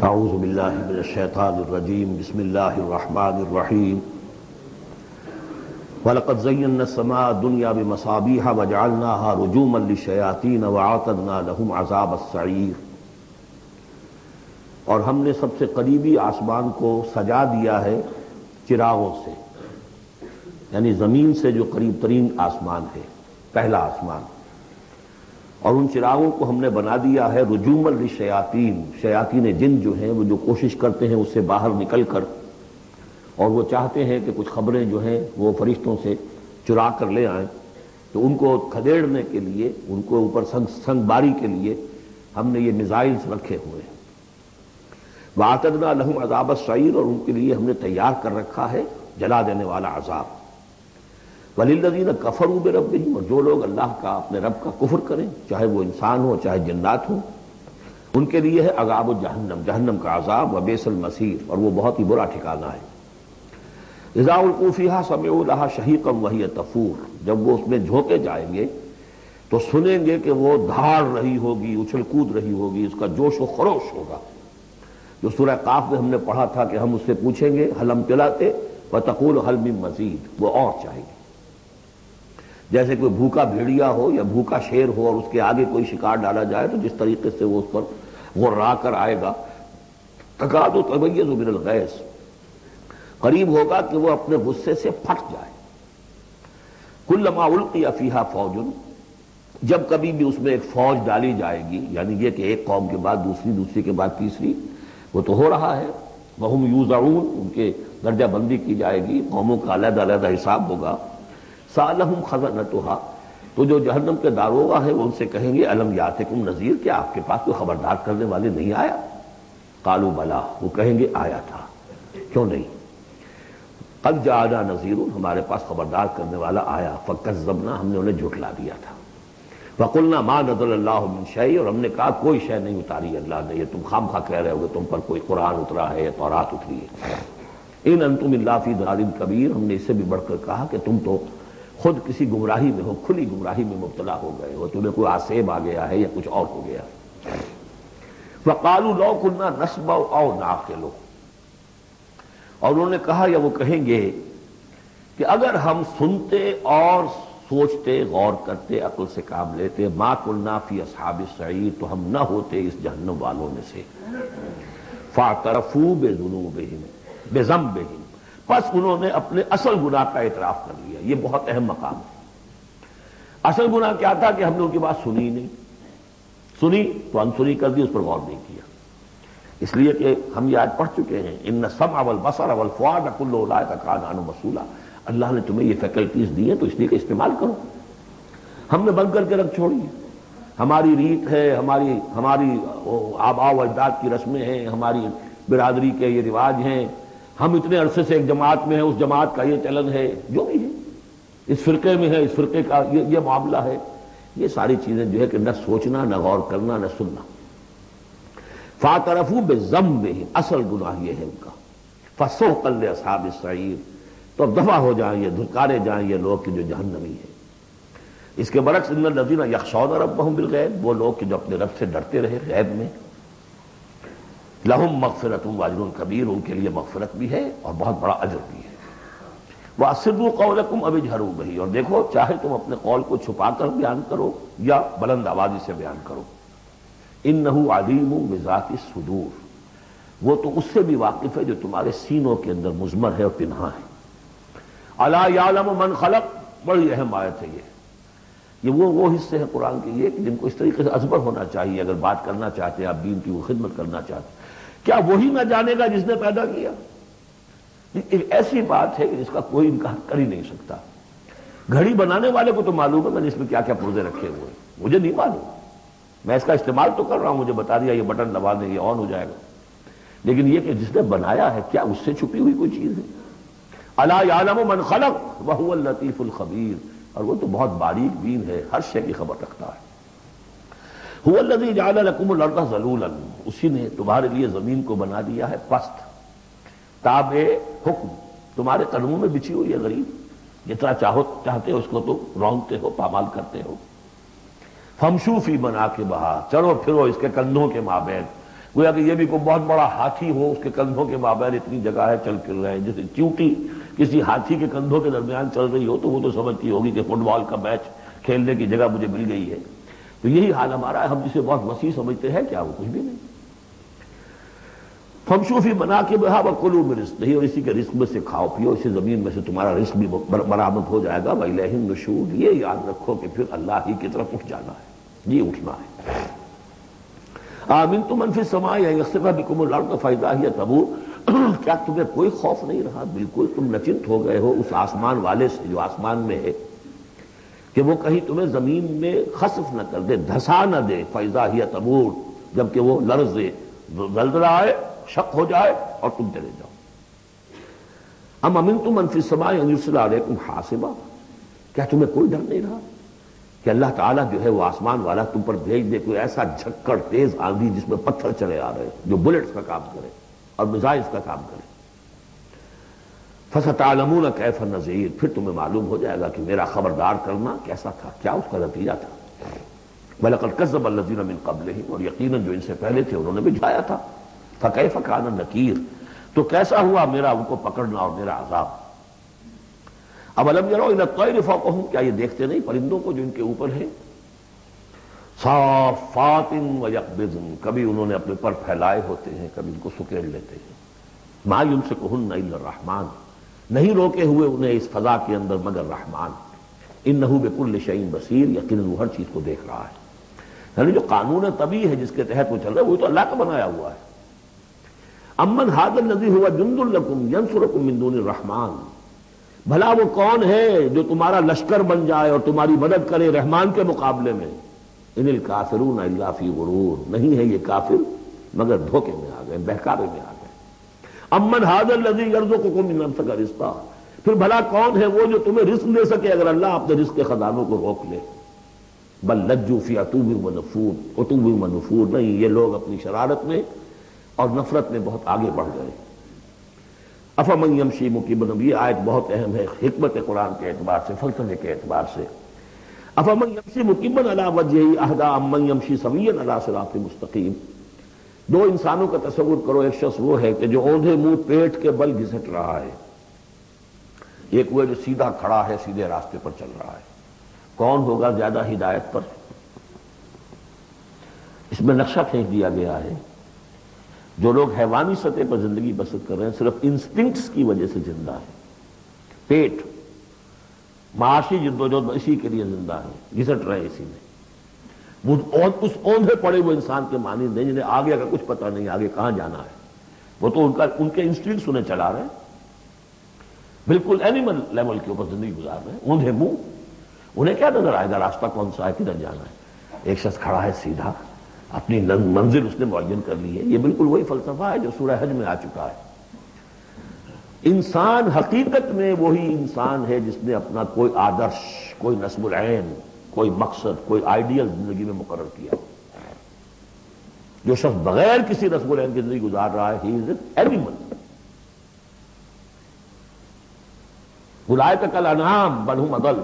اعوذ باللہ من الشیطان الرجیم بسم اللہ الرحمن الرحیم وَلَقَدْ زَيَّنَّا السَّمَاءَ الدُّنْيَا بِمَصَابِيحَ وَجَعَلْنَاهَا رُجُومًا لِلشَّيَاطِينَ وَأَعْتَدْنَا لَهُمْ عَذَابَ السَّعِيرِ۔ اور ہم نے سب سے قریبی آسمان کو سجا دیا ہے چراغوں سے، یعنی زمین سے جو قریب ترین آسمان ہے، پہلا آسمان، اور ان چراغوں کو ہم نے بنا دیا ہے رجوما للشیاطین، شیاطین جن جو ہیں وہ جو کوشش کرتے ہیں اس سے باہر نکل کر، اور وہ چاہتے ہیں کہ کچھ خبریں جو ہیں وہ فرشتوں سے چرا کر لے آئیں، تو ان کو کھدیڑنے کے لیے، ان کو اوپر سنگ باری کے لیے ہم نے یہ میزائلز رکھے ہوئے ہیں۔ وَأَعْتَدْنَا لَهُمْ عَذَابَ السَّعِيرِ، اور ان کے لیے ہم نے تیار کر رکھا ہے جلا دینے والا عذاب۔ وَلِلَّذِينَ كَفَرُوا بِرَبِّهِمْ، اور جو لوگ اللہ کا، اپنے رب کا کفر کریں، چاہے وہ انسان ہو چاہے جنات ہوں، ان کے لیے ہے عذاب جہنم، جہنم کا عذاب، وبئس المصیر، اور وہ بہت ہی برا ٹھکانہ ہے۔ اذا القوا فیہا سمعوا لہا شہیقا وہی تفور، جب وہ اس میں جھونکے جائیں گے تو سنیں گے کہ وہ دھاڑ رہی ہوگی، اچھل کود رہی ہوگی، اس کا جوش و خروش ہوگا، جو سورہ قاف میں ہم نے پڑھا تھا کہ ہم اس سے پوچھیں گے حل امتلأت وتقول حل من مزید، وہ اور چاہیے۔ جیسے کوئی بھوکا بھیڑیا ہو یا بھوکا شیر ہو اور اس کے آگے کوئی شکار ڈالا جائے تو جس طریقے سے وہ اس پر غرا کر آئے گا، تکاد تمیز من الغیظ، قریب ہوگا کہ وہ اپنے غصے سے پھٹ جائے۔ کلما القی فیہا فوج، جب کبھی بھی اس میں ایک فوج ڈالی جائے گی، یعنی یہ کہ ایک قوم کے بعد دوسری، دوسری کے بعد تیسری، وہ تو ہو رہا ہے، وہم یوزعون، ان کے درجہ بندی کی جائے گی، قوموں کا علیحدہ علیحدہ حساب ہوگا۔ سألہم خزنتہا، تو جو جہنم کے داروغہ ہیں وہ ان سے کہیں گے الم یاتکم نذیر، کیا آپ کے پاس کوئی خبردار کرنے والے نہیں آیا؟ قالوا بلا، وہ کہیں گے آیا تھا، کیوں نہیں؟ قد جاءنا نذیر، ہمارے پاس خبردار کرنے والا آیا، فکذبنا، ہم نے انہیں جھٹلا دیا تھا۔ وقلنا ما نزل اللہ من شیء، اور ہم نے کہا کوئی شے نہیں اتاری اللہ نے، یہ تم خام خواہ کہہ رہے ہو کہ تم پر کوئی قرآن اترا ہے یا تورات اتری ہے۔ ان انتم الا فی ضلال کبیر، ہم نے اس سے بھی بڑھ کر کہا کہ تم تو خود کسی گمراہی میں ہو، کھلی گمراہی میں مبتلا ہو گئے ہو، تمہیں کوئی آسیب آ گیا ہے یا کچھ اور ہو گیا۔ وقالوا لو كنا نسمع او نعقل، اور انہوں نے کہا یا وہ کہیں گے کہ اگر ہم سنتے اور سوچتے، غور کرتے، عقل سے کام لیتے، ما كنا فی اصحاب السعیر، تو ہم نہ ہوتے اس جہنم والوں میں سے۔ فاعترفوا بذنوبہم، بذنبہم، پس انہوں نے اپنے اصل گناہ کا اعتراف کر لیا۔ یہ بہت اہم مقام ہے۔ اصل گناہ کیا تھا کہ ہم نے ان کی بات سنی نہیں، سنی تو انسنی کر دی، اس پر غور نہیں کیا۔ اس لیے کہ ہم یہ آج پڑھ چکے ہیں ان السمع والبصر والفؤاد کل اولئک کان عنہ مسئولا، اللہ نے تمہیں یہ فیکلٹیز دی ہیں تو اس لیے کہ استعمال کرو۔ ہم نے بند کر کے رکھ چھوڑی ہے، ہماری ریت ہے، ہماری آباء و اجداد کی رسمیں ہیں، ہماری برادری کے یہ رواج ہیں، ہم اتنے عرصے سے ایک جماعت میں ہیں، اس جماعت کا یہ چلن ہے، جو بھی ہے، اس فرقے میں ہے، اس فرقے کا یہ معاملہ ہے، یہ ساری چیزیں جو ہے کہ نہ سوچنا، نہ غور کرنا، نہ سننا۔ فاعترفوا بذنبہم، اصل گناہ یہ ہے ان کا۔ فسحقا لاصحاب السعیر، تو اب دفع ہو جائیں، یہ دھکارے جائیں یہ لوگ کہ جو جہنمی ہیں۔ اس کے برعکس ان الذین یخشون ربہم بالغیب، وہ لوگ کہ جو اپنے رب سے ڈرتے رہے غیب میں، لہم مغفرۃ واجر کبیر، ان کے لیے مغفرت بھی ہے اور بہت بڑا اجر بھی ہے۔ واسروا قولکم او اجہروا بہ، اور دیکھو چاہے تم اپنے قول کو چھپا کر بیان کرو یا بلند آوازی سے بیان کرو۔ انہ علیم بذات الصدور، وہ تو اس سے بھی واقف ہے جو تمہارے سینوں کے اندر مضمر ہے اور پنہاں ہے۔ الا یعلم من خلق، بڑی اہم آیت ہے یہ وہ حصے ہیں قرآن کے یہ کہ جن کو اس طریقے سے ازبر ہونا چاہیے اگر بات کرنا چاہتے ہیں، آپ دین کی وہ خدمت کرنا چاہتے ہیں۔ کیا وہی نہ جانے گا جس نے پیدا کیا؟ ایک ایسی بات ہے کہ جس کا کوئی انکار کر ہی نہیں سکتا۔ گھڑی بنانے والے کو تو معلوم ہے میں نے اس میں کیا کیا پرزے رکھے ہوئے ہیں، مجھے نہیں معلوم، میں اس کا استعمال تو کر رہا ہوں، مجھے بتا دیا یہ بٹن دبا دیں یہ آن ہو جائے گا، لیکن یہ کہ جس نے بنایا ہے کیا اس سے چھپی ہوئی کوئی چیز ہے؟ الا یعلم من خلق وهو اللطیف الخبیر، اور وہ تو بہت باریک بین ہے، ہر شے کی خبر رکھتا ہے۔ هو الذی جعل لکم الارض ذلولا، اسی نے تمہارے لیے زمین کو بنا دیا ہے پست، تابع حکم، تمہارے قدموں میں بچھی ہوئی ہے غریب، جتنا چاہتے ہو اس کو تو رونگتے ہو، پامال کرتے ہو۔ فمشوا فی مناکبہا، چلو پھرو اس کے کندھوں کے مابین، گویا کہ یہ بھی کوئی بہت بڑا ہاتھی ہو، اس کے کندھوں کے مابین اتنی جگہ ہے، چل پھر رہے ہیں، جیسے چیونٹی کسی ہاتھی کے کندھوں کے درمیان چل رہی ہو تو وہ تو سمجھتی ہوگی کہ فٹ بال کا میچ کھیلنے کی جگہ مجھے مل گئی ہے۔ تو یہی حال ہمارا ہے، ہم جسے بہت وسیع سمجھتے ہیں کیا وہ کچھ بھی نہیں۔ فَامْشُوا فِي مَنَاكِبِهَا وَكُلُوا مِن رِزْقِهِ، اور اسی کے رزق میں سے کھاؤ پیو، اسی زمین میں سے تمہارا رزق بھی برآمد ہو جائے گا۔ وَإِلَيْهِ النُّشُورُ، یہ یاد رکھو کہ پھر اللہ ہی کی طرف اٹھ جانا ہے، جی اٹھنا ہے۔ آمنتم من فی السماء ان یخسف بکم الارض فاذا هی تمور، کیا تمہیں کوئی خوف نہیں رہا؟ بالکل تم نچنت ہو گئے ہو اس آسمان والے سے جو آسمان میں ہے کہ وہ کہیں تمہیں زمین میں خسف نہ کر دے، دھسا نہ دے، فاذا ہی تمور، جبکہ وہ لرزے، زلزلہ آئے، شق ہو جائے اور تم چلے جاؤ۔ ام امنتم من فی السماء ان یرسل علیکم حاصبا، کیا تمہیں کوئی ڈر نہیں رہا کہ اللہ تعالیٰ جو ہے وہ آسمان والا تم پر بھیج دے کوئی ایسا جھکڑ تیز آندھی جس میں پتھر چلے آ رہے جو بلٹس کا کام کرے اور میزائلز کا کام کرے۔ فَسَتَعْلَمُونَ كَيْفَ النَّذِيرُ، پھر تمہیں معلوم ہو جائے گا کہ میرا خبردار کرنا کیسا تھا، کیا اس کا نتیجہ تھا۔ وَلَقَدْ كَذَّبَ الَّذِينَ مِن قَبْلِهِمْ، اور یقیناً جو ان سے پہلے تھے انہوں نے بھی جھایا تھا۔ فَكَيْفَ كَانَ النَّكِيرُ، تو کیسا ہوا میرا ان کو پکڑنا اور میرا عذاب۔ اَوَلَمْ يَرَوْا إِلَى الطَّيْرِ فَوْقَهُمْ، کیا یہ دیکھتے نہیں پرندوں کو جو ان کے اوپر ہیں؟ صافات ویقبضن، کبھی انہوں نے اپنے پر پھیلائے ہوتے ہیں، کبھی ان کو سکیڑ لیتے ہیں۔ ما یمسکہن الا الرحمن، نہیں روکے ہوئے انہیں اس فضا کے اندر مگر رحمان۔ انہ بکل شیء بصیر، یقیناً وہ ہر چیز کو دیکھ رہا ہے۔ یعنی جو قانون طبیعی ہے جس کے تحت وہ چل رہا ہے وہ تو اللہ کا بنایا ہوا ہے۔ امن ھذا الذی ھو جند لکم ینصرکم من دون الرحمن، بھلا وہ کون ہے جو تمہارا لشکر بن جائے اور تمہاری مدد کرے رحمان کے مقابلے میں؟ ان الکافرون الا فی غرور، نہیں ہے یہ کافر مگر دھوکے میں آ گئے، بہکاوے میں آ گئے۔ امن ھذا الذی یرزقکم من امسک رزقا، پھر بھلا کون ہے وہ جو تمہیں رزق دے سکے اگر اللہ اپنے رزق کے خزانوں کو روک لے؟ بل لجوا فی عتو و نفور، نہیں یہ لوگ اپنی شرارت میں اور نفرت میں بہت آگے بڑھ گئے۔ افمن یمشی مکبا، یہ آیت بہت اہم ہے حکمت قرآن کے اعتبار سے، فلسفے کے اعتبار سے۔ افمن یمشی مکبا علی وجہہ اہدی امن یمشی سویا علی صراط مستقیم، دو انسانوں کا تصور کرو، ایک شخص وہ ہے کہ جو اوندھے منہ پیٹ کے بل گھسٹ رہا ہے، ایک وہ جو سیدھا کھڑا ہے، سیدھے راستے پر چل رہا ہے۔ کون ہوگا زیادہ ہدایت پر؟ اس میں نقشہ کھینچ دیا گیا ہے، جو لوگ حیوانی سطح پر زندگی بسر کر رہے ہیں صرف انسٹنکٹس کی وجہ سے زندہ ہے، پیٹ معاشی جدوجہد اسی کے لیے زندہ ہے، گھسٹ رہے ہیں اسی میں۔ وہ اس اوندھے پڑے وہ انسان کے معنی نہیں جنہیں آگے کا کچھ پتہ نہیں، آگے کہاں جانا ہے، وہ تو ان کے انسٹنکٹس انہیں چلا رہے ہیں، بالکل اینیمل لیول کے اوپر زندگی گزار رہے ہیں، اوندھے منہ۔ انہیں کیا نظر آئے گا راستہ کون سا ہے، کدھر جانا ہے؟ ایک شخص کھڑا ہے سیدھا، اپنی منزل اس نے معین کر لی ہے۔ یہ بالکل وہی فلسفہ ہے جو سورہ حج میں آ چکا ہے۔ انسان حقیقت میں وہی انسان ہے جس نے اپنا کوئی آدرش، کوئی نصب العین، کوئی مقصد، کوئی آئیڈیل زندگی میں مقرر کیا۔ جو شخص بغیر کسی نصب العین کی زندگی گزار رہا ہے، ہی از این اینیمل۔ اولئک کالانعام بل ھم اضل،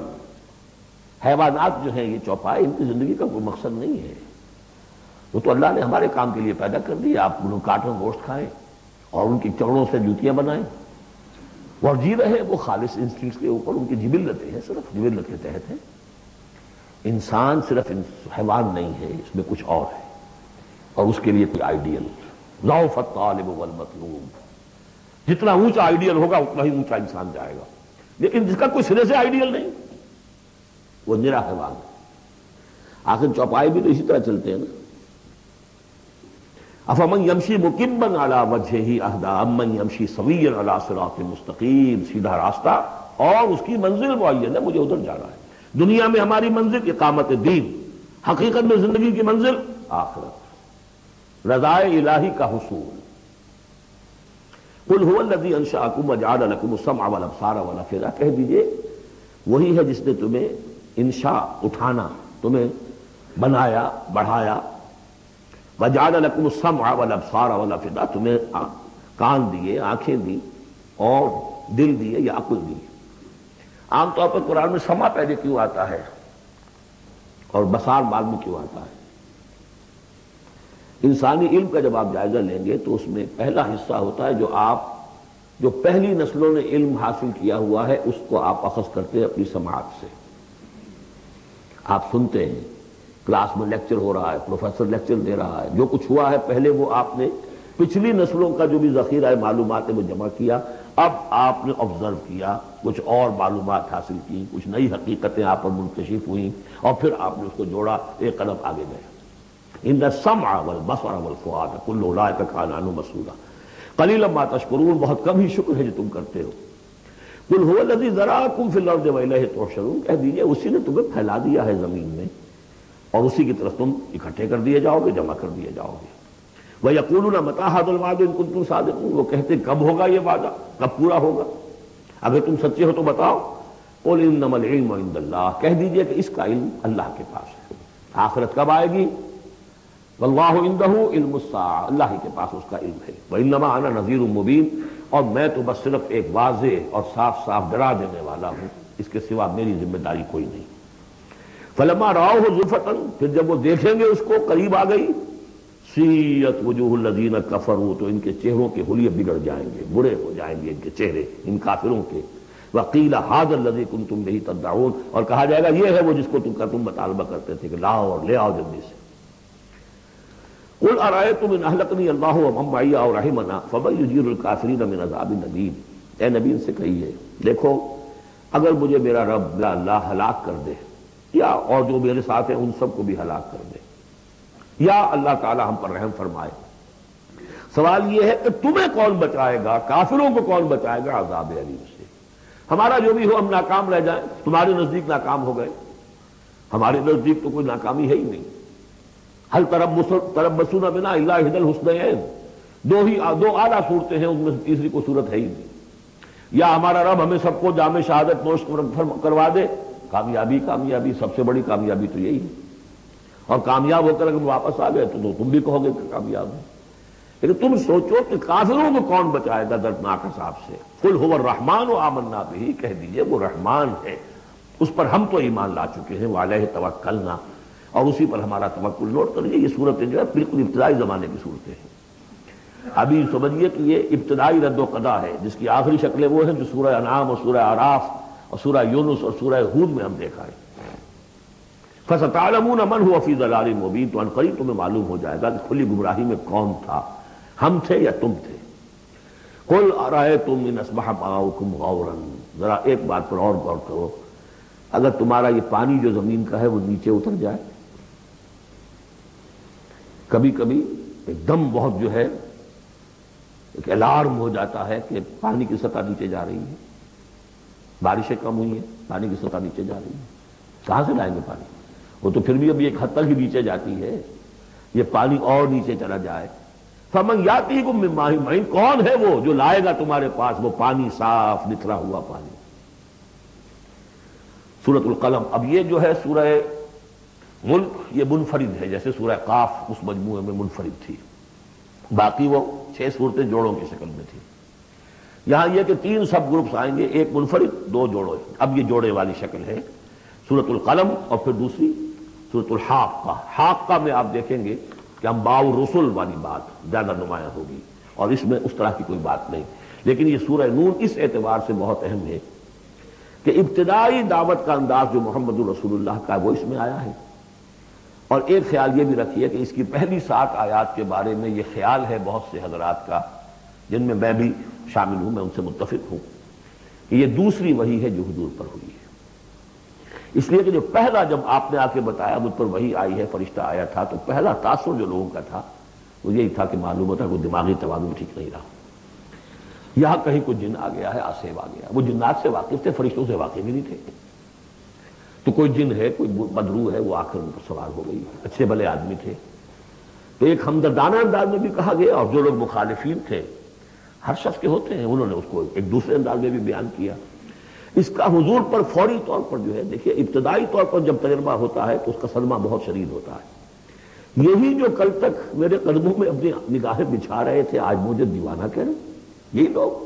حیوانات جو ہیں یہ چوپائے، ان کی زندگی کا کوئی مقصد نہیں ہے۔ وہ تو اللہ نے ہمارے کام کے لیے پیدا کر دی، آپ انہوں کاٹوں گوشت کھائیں اور ان کی چمڑوں سے جوتیاں بنائیں اور جی رہے وہ خالص انسٹنکٹس کے اوپر، ان کی جبلتیں ہیں، صرف جبلت کے تحت ہے۔ انسان صرف حیوان نہیں ہے، اس میں کچھ اور ہے، اور اس کے لیے کوئی آئیڈیل۔ ضعف الطالب والمطلوب، جتنا اونچا آئیڈیل ہوگا اتنا ہی اونچا انسان جائے گا، لیکن جس کا کوئی سرے سے آئیڈیل نہیں وہ نرا حیوان ہے۔ آخر چوپائے بھی تو اسی طرح چلتے ہیں نا۔ افمن یمشی مکبا علی وجہہ اہدی امن یمشی سویا علی صراط مستقیم، سیدھا راستہ اور اس کی منزل معین ہے، مجھے ادھر جانا ہے۔ دنیا میں ہماری منزل اقامت دین، حقیقت میں زندگی کی منزل آخرت، رضائے الہی کا حصول۔ قل ھو الذی انشأکم وجعل لکم السمع والابصار والافئدہ، کہہ دیجئے وہی ہے جس نے تمہیں انشاء اٹھانا، تمہیں بنایا، بڑھایا، وجعل لکم السمع والابصار والافئدہ، تمہیں کان دیے، آنکھیں دی اور دل دیے یا عقل دی۔ عام طور پر قرآن میں سمع پہلے کیوں آتا ہے اور بصار بعد میں کیوں آتا ہے؟ انسانی علم کا جب آپ جائزہ لیں گے تو اس میں پہلا حصہ ہوتا ہے جو پہلی نسلوں نے علم حاصل کیا ہوا ہے اس کو آپ اخذ کرتے ہیں اپنی سماعت سے. آپ سنتے ہیں کلاس میں لیکچر ہو رہا ہے، پروفیسر لیکچر دے رہا ہے، جو کچھ ہوا ہے پہلے وہ آپ نے پچھلی نسلوں کا جو بھی ذخیرہ معلومات ہے وہ جمع کیا. اب آپ نے آبزرو کیا، کچھ اور معلومات حاصل کی، کچھ نئی حقیقتیں آپ پر منکشف ہوئیں اور پھر آپ نے اس کو جوڑا، ایک قدم آگے گئے. ان السمع والبصر والفؤاد کل اولئک کان عنہ مسئولا قلیلا ما تشکرون. بہت کم ہی شکر ہے جو تم کرتے ہو. قل هو الذی ذراکم فی الارض والیہ تحشرون. کہہ دیجئے اسی نے تمہیں پھیلا دیا ہے زمین میں اور اسی کی طرف تم اکٹھے کر دیے جاؤ گے، جمع کر دیے جاؤ گے. وَيَقُولُونَ مَتَىٰ هَٰذَا الْوَعْدُ إِن كُنتُمْ صَادِقِينَ. وہ کہتے ہیں کب ہوگا یہ وعدہ، کب پورا ہوگا، اگر تم سچے ہو تو بتاؤ. قُلْ إِنَّمَا الْعِلْمُ عِندَ اللَّهِ. کہہ دیجئے کہ اس کا علم اللہ کے پاس ہے. آخرت کب آئے گی؟ وَاللَّهُ عِندَهُ عِلْمُ السَّاعَةِ. اللہ ہی کے پاس اس کا علم ہے. وَإِنَّمَا أَنَا نَذِيرٌ مُّبِينٌ. اور میں تو بس صرف ایک واضح اور صاف صاف ڈرا دینے والا ہوں، اس کے سوا میری ذمہ داری کوئی نہیں. فَلَمَّا رَأَوْهُ زُلْفَةً. پھر جب وہ دیکھیں گے اس کو قریب آ گئی، سیئت وجوہ الذین کفروا. تو ان کے چہروں کے حلیے بگڑ جائیں گے، برے ہو جائیں گے ان کے چہرے ان کافروں کے. وقیل ھذا الذی کنتم بہ تدعون. اور کہا جائے گا یہ ہے وہ جس کو تم مطالبہ کرتے تھے کہ لاؤ اور لے آؤ جلدی سے. قل ارأیتم ان اہلکنی اللہ ومن معی او رحمنا فمن یجیر الکافرین من عذاب الیم. اے نبی ان سے کہیے دیکھو اگر مجھے میرا رب میرا اللہ ہلاک کر دے یا اور جو میرے ساتھ ہیں ان سب کو بھی ہلاک کر دے یا اللہ تعالی ہم پر رحم فرمائے، سوال یہ ہے کہ تمہیں کون بچائے گا، کافروں کو کون بچائے گا عذاب علیم سے. ہمارا جو بھی ہو ہم ناکام رہ جائیں، تمہارے نزدیک ناکام ہو گئے، ہمارے نزدیک تو کوئی ناکامی ہے ہی نہیں. ہل تربصون بنا الا احدی الحسنیین. دو اعلیٰ صورتیں ہیں، ان میں سے تیسری کوئی صورت ہے ہی نہیں. یا ہمارا رب ہمیں سب کو جام شہادت نوش کروا دے، کامیابی سب سے بڑی کامیابی تو یہی ہے. اور کامیاب ہو کر اگر واپس آ گئے تو تم بھی کہو گے کہ کامیاب ہے. لیکن تم سوچو کہ کافروں کو کون بچائے گا دردناک عذاب سے. قل هو الرحمن آمنا بہ. کہہ دیجئے وہ رحمان ہے، اس پر ہم تو ایمان لا چکے ہیں. وعلیہ توکلنا. اور اسی پر ہمارا توکل. نوٹ کر لیجیے یہ صورتیں جو ہے بالکل ابتدائی زمانے کی صورتیں ہیں. ابھی سمجھیے کہ یہ ابتدائی رد و قضا ہے جس کی آخری شکلیں وہ ہیں جو سورہ انعام اور سورہ اعراف اور سورہ یونس اور سورہ ہود میں ہم دیکھا ہے. فَسَتَعْلَمُونَ مَنْ هُوَ فِي ضَلَالٍ مُبِينٍ. تو عنقریب تمہیں معلوم ہو جائے گا کہ کھلی گمراہی میں کون تھا، ہم تھے یا تم تھے. قُلْ أَرَأَيْتُمْ إِنْ أَصْبَحَ مَاؤُكُمْ غَوْرًا. ذرا ایک بات پر اور غور کرو، اگر تمہارا یہ پانی جو زمین کا ہے وہ نیچے اتر جائے، کبھی کبھی ایک دم بہت جو ہے ایک الارم ہو جاتا ہے کہ پانی کی سطح نیچے جا رہی ہے، بارشیں کم ہوئی ہیں، پانی کی سطح نیچے جا رہی ہے. کہاں سے لائیں گے پانی؟ وہ تو پھر بھی ابھی ایک حد تک ہی نیچے جاتی ہے. یہ پانی اور نیچے چلا جائے. فمن یاتیکم من ماء معین. کون ہے وہ جو لائے گا تمہارے پاس وہ پانی صاف نکھرا ہوا پانی. سورۃ القلم. اب یہ جو ہے سورہ ملک یہ منفرد ہے، جیسے سورہ قاف اس مجموعے میں منفرد تھی، باقی وہ 6 صورتیں جوڑوں کی شکل میں تھی. یہاں یہ کہ 3 سب گروپس آئیں گے، ایک منفرد 2 جوڑے. اب یہ جوڑے والی شکل ہے سورۃ القلم اور پھر دوسری سورۃ الحاقہ. حاقہ میں آپ دیکھیں گے کہ انباء الرسل والی بات زیادہ نمایاں ہوگی اور اس میں اس طرح کی کوئی بات نہیں. لیکن یہ سورہ نون اس اعتبار سے بہت اہم ہے کہ ابتدائی دعوت کا انداز جو محمد رسول اللہ کا وہ اس میں آیا ہے. اور ایک خیال یہ بھی رکھیے کہ اس کی پہلی 7 آیات کے بارے میں یہ خیال ہے بہت سے حضرات کا، جن میں میں بھی شامل ہوں، میں ان سے متفق ہوں کہ یہ دوسری وحی ہے جو حضور پر ہوئی ہے. اس لیے کہ جو پہلا جب آپ نے آ کے بتایا مجھ پر وحی آئی ہے، فرشتہ آیا تھا، تو پہلا تاثر جو لوگوں کا تھا وہ یہی تھا کہ معلوم ہوتا کہ دماغی توازن ٹھیک نہیں رہا. یہاں کہیں کوئی جن آ گیا ہے، آسیب آ گیا. وہ جنات سے واقف تھے، فرشتوں سے واقف ہی نہیں تھے. تو کوئی جن ہے، کوئی بدرو ہے، وہ آ کر ان پر سوار ہو گئی. اچھے بھلے آدمی تھے. تو ایک ہمدردانہ انداز میں بھی کہا گیا، اور جو لوگ مخالفین تھے ہر شخص کے ہوتے ہیں، انہوں نے اس کو ایک دوسرے انداز میں بھی بیان کیا. اس کا حضور پر فوری طور پر جو ہے دیکھیے ابتدائی طور پر جب تجربہ ہوتا ہے تو اس کا صدمہ بہت شدید ہوتا ہے. یہی جو کل تک میرے قدموں میں اپنی نگاہیں بچھا رہے تھے آج مجھے دیوانہ کہہ رہے، یہی لوگ،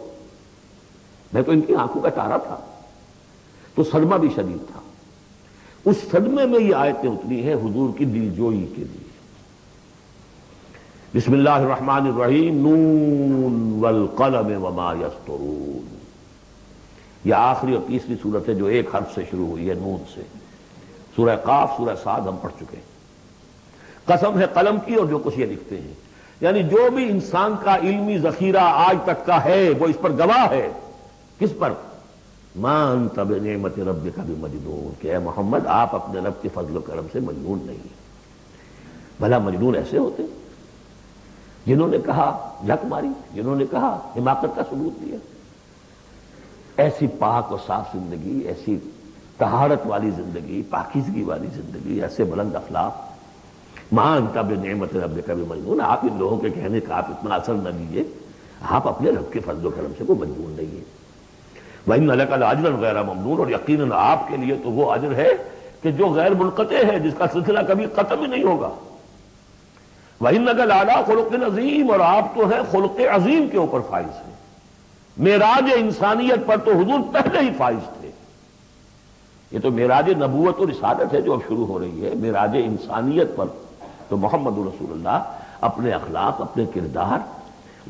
میں تو ان کی آنکھوں کا تارا تھا. تو صدمہ بھی شدید تھا. اس صدمے میں یہ آیتیں اتری ہیں حضور کی دلجوئی کے لیے. بسم اللہ الرحمن الرحیم نون والقلم وما یسطرون. یہ آخری اور تیسری صورت ہے جو ایک حرف سے شروع ہوئی ہے، نون سے. سورہ قاف، سورہ صاد ہم پڑھ چکے ہیں. قسم ہے قلم کی اور جو کچھ یہ لکھتے ہیں، یعنی جو بھی انسان کا علمی ذخیرہ آج تک کا ہے وہ اس پر گواہ ہے. کس پر؟ ما انت بنعمت ربک بمجنون، کہ اے محمد آپ اپنے رب کے فضل و کرم سے مجنون نہیں. بھلا مجنون ایسے ہوتے جنہوں نے کہا جھک ماری، جنہوں نے کہا حماقت کا ثبوت دیا. ایسی پاک و صاف زندگی، ایسی طہارت والی زندگی، پاکیزگی والی زندگی، ایسے بلند اخلاق. ما انت بنعمت ربک بمجنون، آپ ان لوگوں کے کہنے کا آپ اتنا اثر نہ لیجیے. آپ اپنے رب کے فضل و کرم سے کوئی مجنون نہیں ہے. وَإِنَّ لَكَ لَأَجْرًا غَيْرَ مَمْنُونٍ، اور یقیناً آپ کے لیے تو وہ اجر ہے کہ جو غیر منقطع ہے، جس کا سلسلہ کبھی ختم ہی نہیں ہوگا. وَإِنَّكَ لَعَلَىٰ خُلُقٍ عَظِيمٍ، اور آپ تو ہیں خلق عظیم کے اوپر فائز ہیں. معراج انسانیت پر تو حضور پہلے ہی فائز تھے. یہ تو معراج نبوت اور رسالت ہے جو اب شروع ہو رہی ہے. معراج انسانیت پر تو محمد رسول اللہ اپنے اخلاق، اپنے کردار،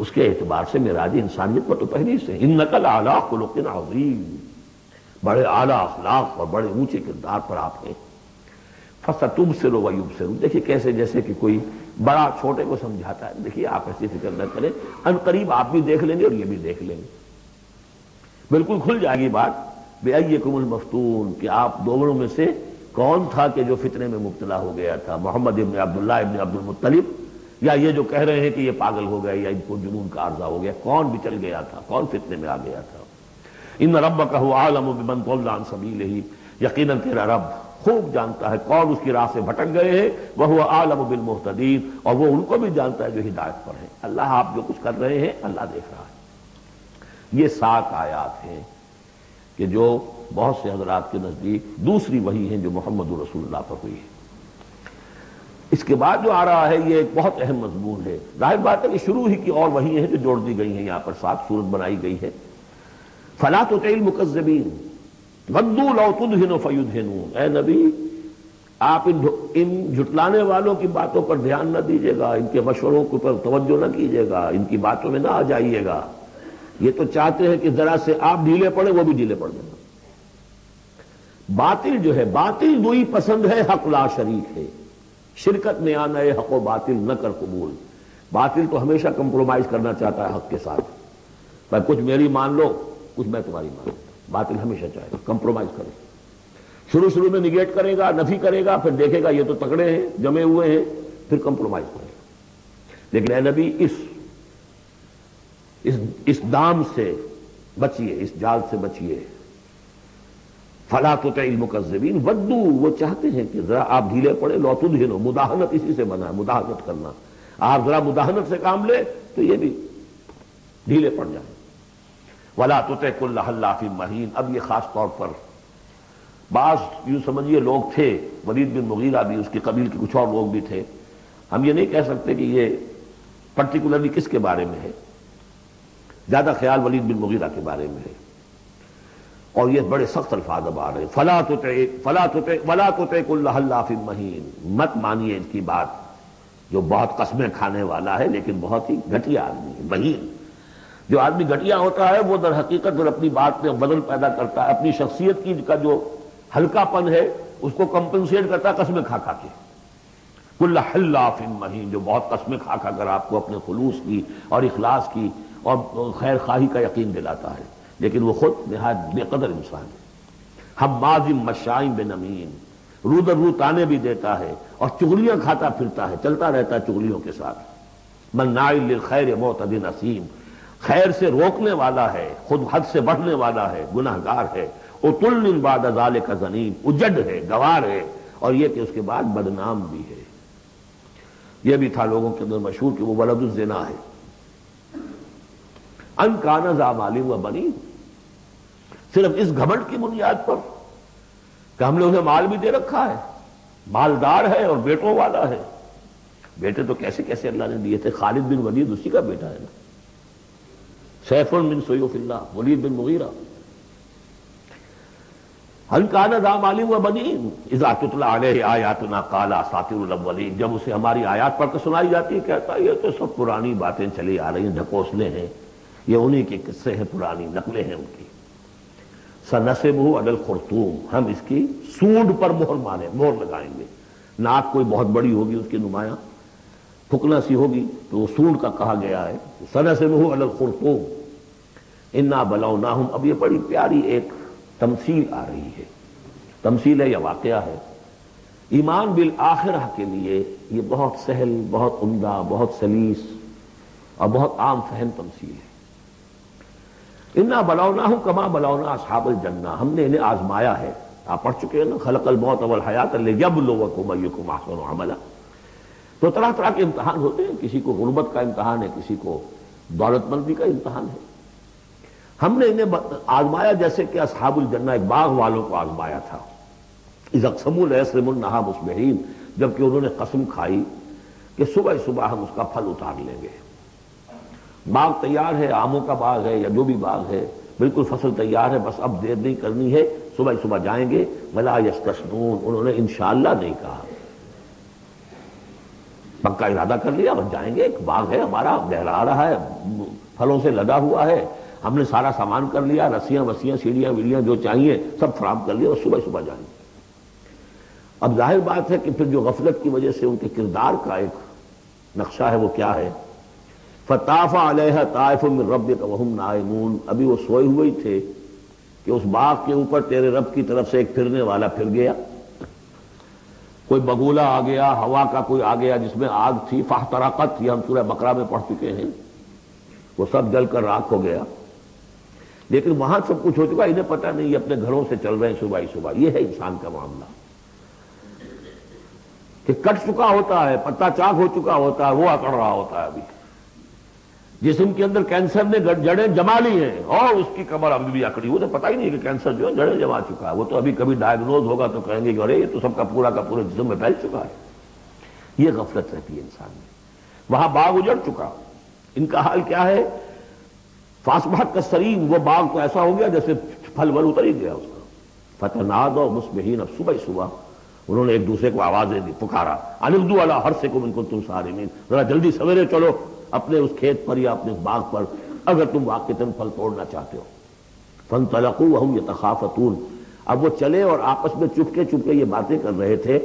اس کے اعتبار سے معراج انسانیت پر تو پہلے سے. انک لعلی خلق عظیم، بڑے اعلیٰ اخلاق اور بڑے اونچے کردار پر آپ ہیں. فستبصر ویبصر، دیکھیے کیسے جیسے کہ کوئی بڑا چھوٹے کو سمجھاتا ہے. دیکھیے آپ ایسی فکر نہ کریں، ان قریب آپ بھی دیکھ لیں گے اور یہ بھی دیکھ لیں گے. بالکل کھل جائے گی بات. بِأَيِّكُمُ الْمَفْتُونُ، کہ آپ دونوں میں سے کون تھا کہ جو فتنے میں مبتلا ہو گیا تھا، محمد ابن عبداللہ ابن عبد المطلب، یا یہ جو کہہ رہے ہیں کہ یہ پاگل ہو گئے یا ان کو جنون کا عارضہ ہو گیا. کون بچل گیا تھا، کون فتنے میں آ گیا تھا؟ ان ربک هو اعلم بمن ضل عن سبیلہ، یقیناً تیرا رب خوب جانتا ہے کون اس کی راہ سے بھٹک گئے ہیں. وہو اعلم بالمہتدین، اور وہ ان کو بھی جانتا ہے جو ہدایت پر ہے. اللہ آپ جو کچھ کر رہے ہیں اللہ دیکھ رہا ہے. یہ 7 آیات ہیں کہ جو بہت سے حضرات کے نزدیک دوسری وحی ہیں جو محمد رسول اللہ پر ہوئی ہے. اس کے بعد جو آ رہا ہے یہ ایک بہت اہم مضمون ہے. ظاہر بات ہے کہ شروع ہی کی اور وحی ہیں جو جوڑ دی گئی ہیں، یہاں پر 7 صورت بنائی گئی ہے. فلا تطع المکذبین ودوا لو تدہن فیدہنون، اے نبی آپ ان جھٹلانے والوں کی باتوں پر دھیان نہ دیجیے گا، ان کے مشوروں پر توجہ نہ کیجیے گا، ان کی باتوں میں نہ آ جائیے گا. یہ تو چاہتے ہیں کہ ذرا سے آپ ڈھیلے پڑے، وہ بھی ڈھیلے پڑ جائیں. باطل جو ہے، باطل دوئی پسند ہے، حق لا شریک ہے. شرکت میں آنا ہے، حق و باطل نہ کر قبول. باطل تو ہمیشہ کمپرومائز کرنا چاہتا ہے حق کے ساتھ، پر کچھ میری مان لو کچھ میں تمہاری مان لوں. باطل ہمیشہ چاہے گا کمپرومائز کرے. شروع میں نگیٹ کرے گا، نفی کرے گا، پھر دیکھے گا یہ تو تکڑے ہیں، جمے ہوئے ہیں، پھر کمپرومائز کرے گا. لیکن اے نبی اس دام سے بچیے، اس جال سے بچیے. فلا تطع المکذبین ودوا، وہ چاہتے ہیں کہ ذرا آپ ڈھیلے پڑے. لو تدہنوا، مداہنت اسی سے بنا ہے، مداہنت کرنا. آپ ذرا مداہنت سے کام لے تو یہ بھی ڈھیلے پڑ جائیں. ولا تطع کل حلاف مہین، اب یہ خاص طور پر بعض یوں سمجھیے لوگ تھے، ولید بن مغیرہ بھی، اس کی قبیل کے کچھ اور لوگ بھی تھے. ہم یہ نہیں کہہ سکتے کہ یہ پرٹیکولرلی کس کے بارے میں ہے، زیادہ خیال ولید بن مغیرہ کے بارے میں ہے. اور یہ بڑے سخت الفاظ اب آ رہے ہیں. ولا تطع کل حلاف مہین، مت مانیے ان کی بات جو بہت قسمیں کھانے والا ہے لیکن بہت ہی گھٹیا آدمی ہے. مہین، جو آدمی گھٹیا ہوتا ہے وہ در حقیقت اور اپنی بات میں بدل پیدا کرتا ہے، اپنی شخصیت کی کا جو ہلکا پن ہے اس کو کمپنسیٹ کرتا ہے قسمیں کھا کے. کل حلاف مہین، جو بہت قسمیں کھا کر آپ کو اپنے خلوص کی اور اخلاص کی اور خیر خواہی کا یقین دلاتا ہے، لیکن وہ خود نہایت بے قدر انسان ہے. حماز مشاء بنمیم، رو در رو تانے بھی دیتا ہے اور چغلیاں کھاتا پھرتا ہے، چلتا رہتا ہے چغلیوں کے ساتھ. مناع للخیر معتد اثیم، خیر سے روکنے والا ہے، خود حد سے بڑھنے والا ہے، گناہ گار ہے. عتل بعد ذلک زنیم، اجڑ ہے، گوار ہے، اور یہ کہ اس کے بعد بدنام بھی ہے. یہ بھی تھا لوگوں کے اندر مشہور کہ وہ ولد الزنا ہے. ان کان ذا مال و بنین، صرف اس گھمنڈ کی بنیاد پر کہ ہم نے انہیں مال بھی دے رکھا ہے، مالدار ہے اور بیٹوں والا ہے. بیٹے تو کیسے کیسے اللہ نے دیے تھے. خالد بن ولید اسی کا بیٹا ہے نا، سیف من سیوف اللہ، ولید بن مغیرہ. هل كان ذا مال وبنين اذا تتلى عليه آیاتنا قال اساطیر الاولین، جب اسے ہماری آیات پڑھ کر سنائی جاتی ہے کہتا ہے یہ تو سب پرانی باتیں چلی آ رہی ہیں، ڈھکوسلے ہیں، یہ انہی کے قصے ہیں، پرانی نقلیں ہیں ان کی۔ سنسبہ علی الخرطوم، ہم اس کی سونڈ پر مہر لگائیں گے۔ ناک کوئی بہت بڑی ہوگی اس کی نمایاں، پھکنا سی ہوگی تو وہ سونڈ کا کہا گیا ہے۔ سنسبہ علی الخرطوم انا بلوناہم، اب یہ بڑی پیاری ایک تمثیل آ رہی ہے، تمثیل ہے یا واقعہ ہے۔ ایمان بالآخرہ کے لیے یہ بہت سہل، بہت عمدہ، بہت سلیس اور بہت عام فہم تمثیل ہے۔ انا بلوناہم کما بلونا اصحاب الجنہ، ہم نے انہیں آزمایا ہے۔ آپ پڑھ چکے ہیں نا، خلق الموت والحیات لیبلوکم ایکم احسن عملا۔ تو طرح طرح کے امتحان ہوتے ہیں، کسی کو غربت کا امتحان ہے، کسی کو دولت مندی کا امتحان ہے۔ ہم نے انہیں آزمایا جیسے کہ اصحاب الجنہ ایک باغ والوں کو آزمایا تھا۔ اذا اقسموا لیصرمنھا مصبحین، جبکہ انہوں نے قسم کھائی کہ صبح صبح ہم اس کا پھل اتار لیں گے۔ باغ تیار ہے، آموں کا باغ ہے یا جو بھی باغ ہے، بالکل فصل تیار ہے، بس اب دیر نہیں کرنی ہے، صبح صبح جائیں گے۔ ولا یستثنون، انہوں نے انشاءاللہ نہیں کہا، پکا ارادہ کر لیا، بس جائیں گے، ایک باغ ہے ہمارا، لہرا رہا ہے، پھلوں سے لدا ہوا ہے، ہم نے سارا سامان کر لیا، رسیاں وسیاں سیڑھیاں ویڑیاں جو چاہیے سب فراہم کر لیا، اور صبح صبح جائیں گے۔ اب ظاہر بات ہے کہ پھر جو غفلت کی وجہ سے ان کے کردار کا ایک نقشہ ہے وہ کیا ہے؟ فطاف علیہا طائف من ربک وہم نائمون، ابھی وہ سوئے ہوئے ہی تھے کہ اس باغ کے اوپر تیرے رب کی طرف سے ایک پھرنے والا پھر گیا، کوئی بگولہ آ گیا، ہوا کا کوئی آ گیا جس میں آگ تھی، فاحترقت، یہ ہم سورہ بقرہ میں پڑھ چکے ہیں، وہ سب جل کر راکھ ہو گیا۔ لیکن وہاں سب کچھ ہو چکا، انہیں پتہ نہیں، اپنے گھروں سے چل رہے ہیں صبح ہی صبح۔ یہ ہے انسان کا معاملہ کہ کٹ چکا ہوتا ہے، پتا چاک ہو چکا ہوتا ہے، وہ اکڑ رہا ہوتا ہے۔ ابھی جسم کے اندر کینسر نے جڑیں جما لی ہیں اور اس کی کمر ابھی بھی اکڑی، وہ تو پتہ ہی نہیں کہ کینسر جو ہے جڑیں جما چکا ہے، وہ تو ابھی کبھی ڈائگنوز ہوگا تو کہیں گے کہ ارے یہ تو سب کا پورا جسم میں پھیل چکا ہے۔ یہ غفلت رہتی ہے انسان میں۔ وہاں باغ اجڑ چکا، ان کا حال کیا ہے؟ فاصبحت کالصریم، وہ باغ تو ایسا ہو گیا جیسے پھل ول اتر ہی گیا اس کا۔ فتنادوا مصبحین، اب صبح صبح انہوں نے ایک دوسرے کو آوازیں دی، پکارا، ان اغدوا علی حرثکم ان کنتم صارمین، ذرا جلدی سویرے چلو اپنے اس کھیت پر یا اپنے باغ پر اگر تم واقعتاً پھل توڑنا چاہتے ہو۔ فانطلقوا وهم يتخافتون، اب وہ چلے اور آپس میں چپکے چپکے یہ باتیں کر رہے تھے،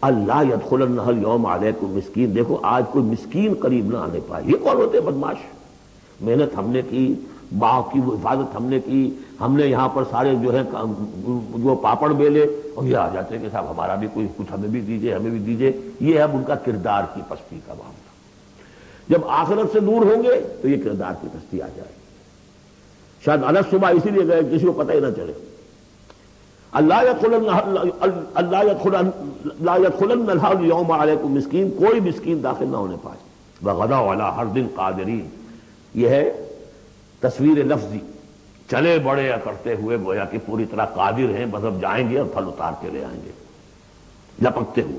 اللہ يدخلنها اليوم علیکم مسکین، دیکھو آج کوئی مسکین قریب نہ آنے پائے۔ یہ کون ہوتے بدماش؟ محنت ہم نے کی، باغ کی حفاظت ہم نے کی، ہم نے یہاں پر سارے جو ہے جو پاپڑ بیلے، اور یہ آ جاتے ہیں کہ صاحب ہمارا بھی کوئی کچھ ہمیں بھی دیجئے، ہمیں بھی دیجئے۔ یہ ہے ان کا کردار کی پستی کا معاملہ۔ جب آخرت سے دور ہوں گے تو یہ کردار کی پستی آ جائے گی۔ شاید الگ صبح اسی لیے گئے کسی کو پتہ ہی نہ چلے۔ لا يدخلن اليوم علیکم مسکین، کوئی مسکین داخل نہ ہونے پائے۔ وغدوا علی حرد قادرین، یہ ہے تصویر لفظی، چلے بڑے کرتے ہوئے گویا کہ پوری طرح قادر ہیں، بس اب جائیں گے اور پھل اتار کے لے آئیں گے لپکتے ہوئے۔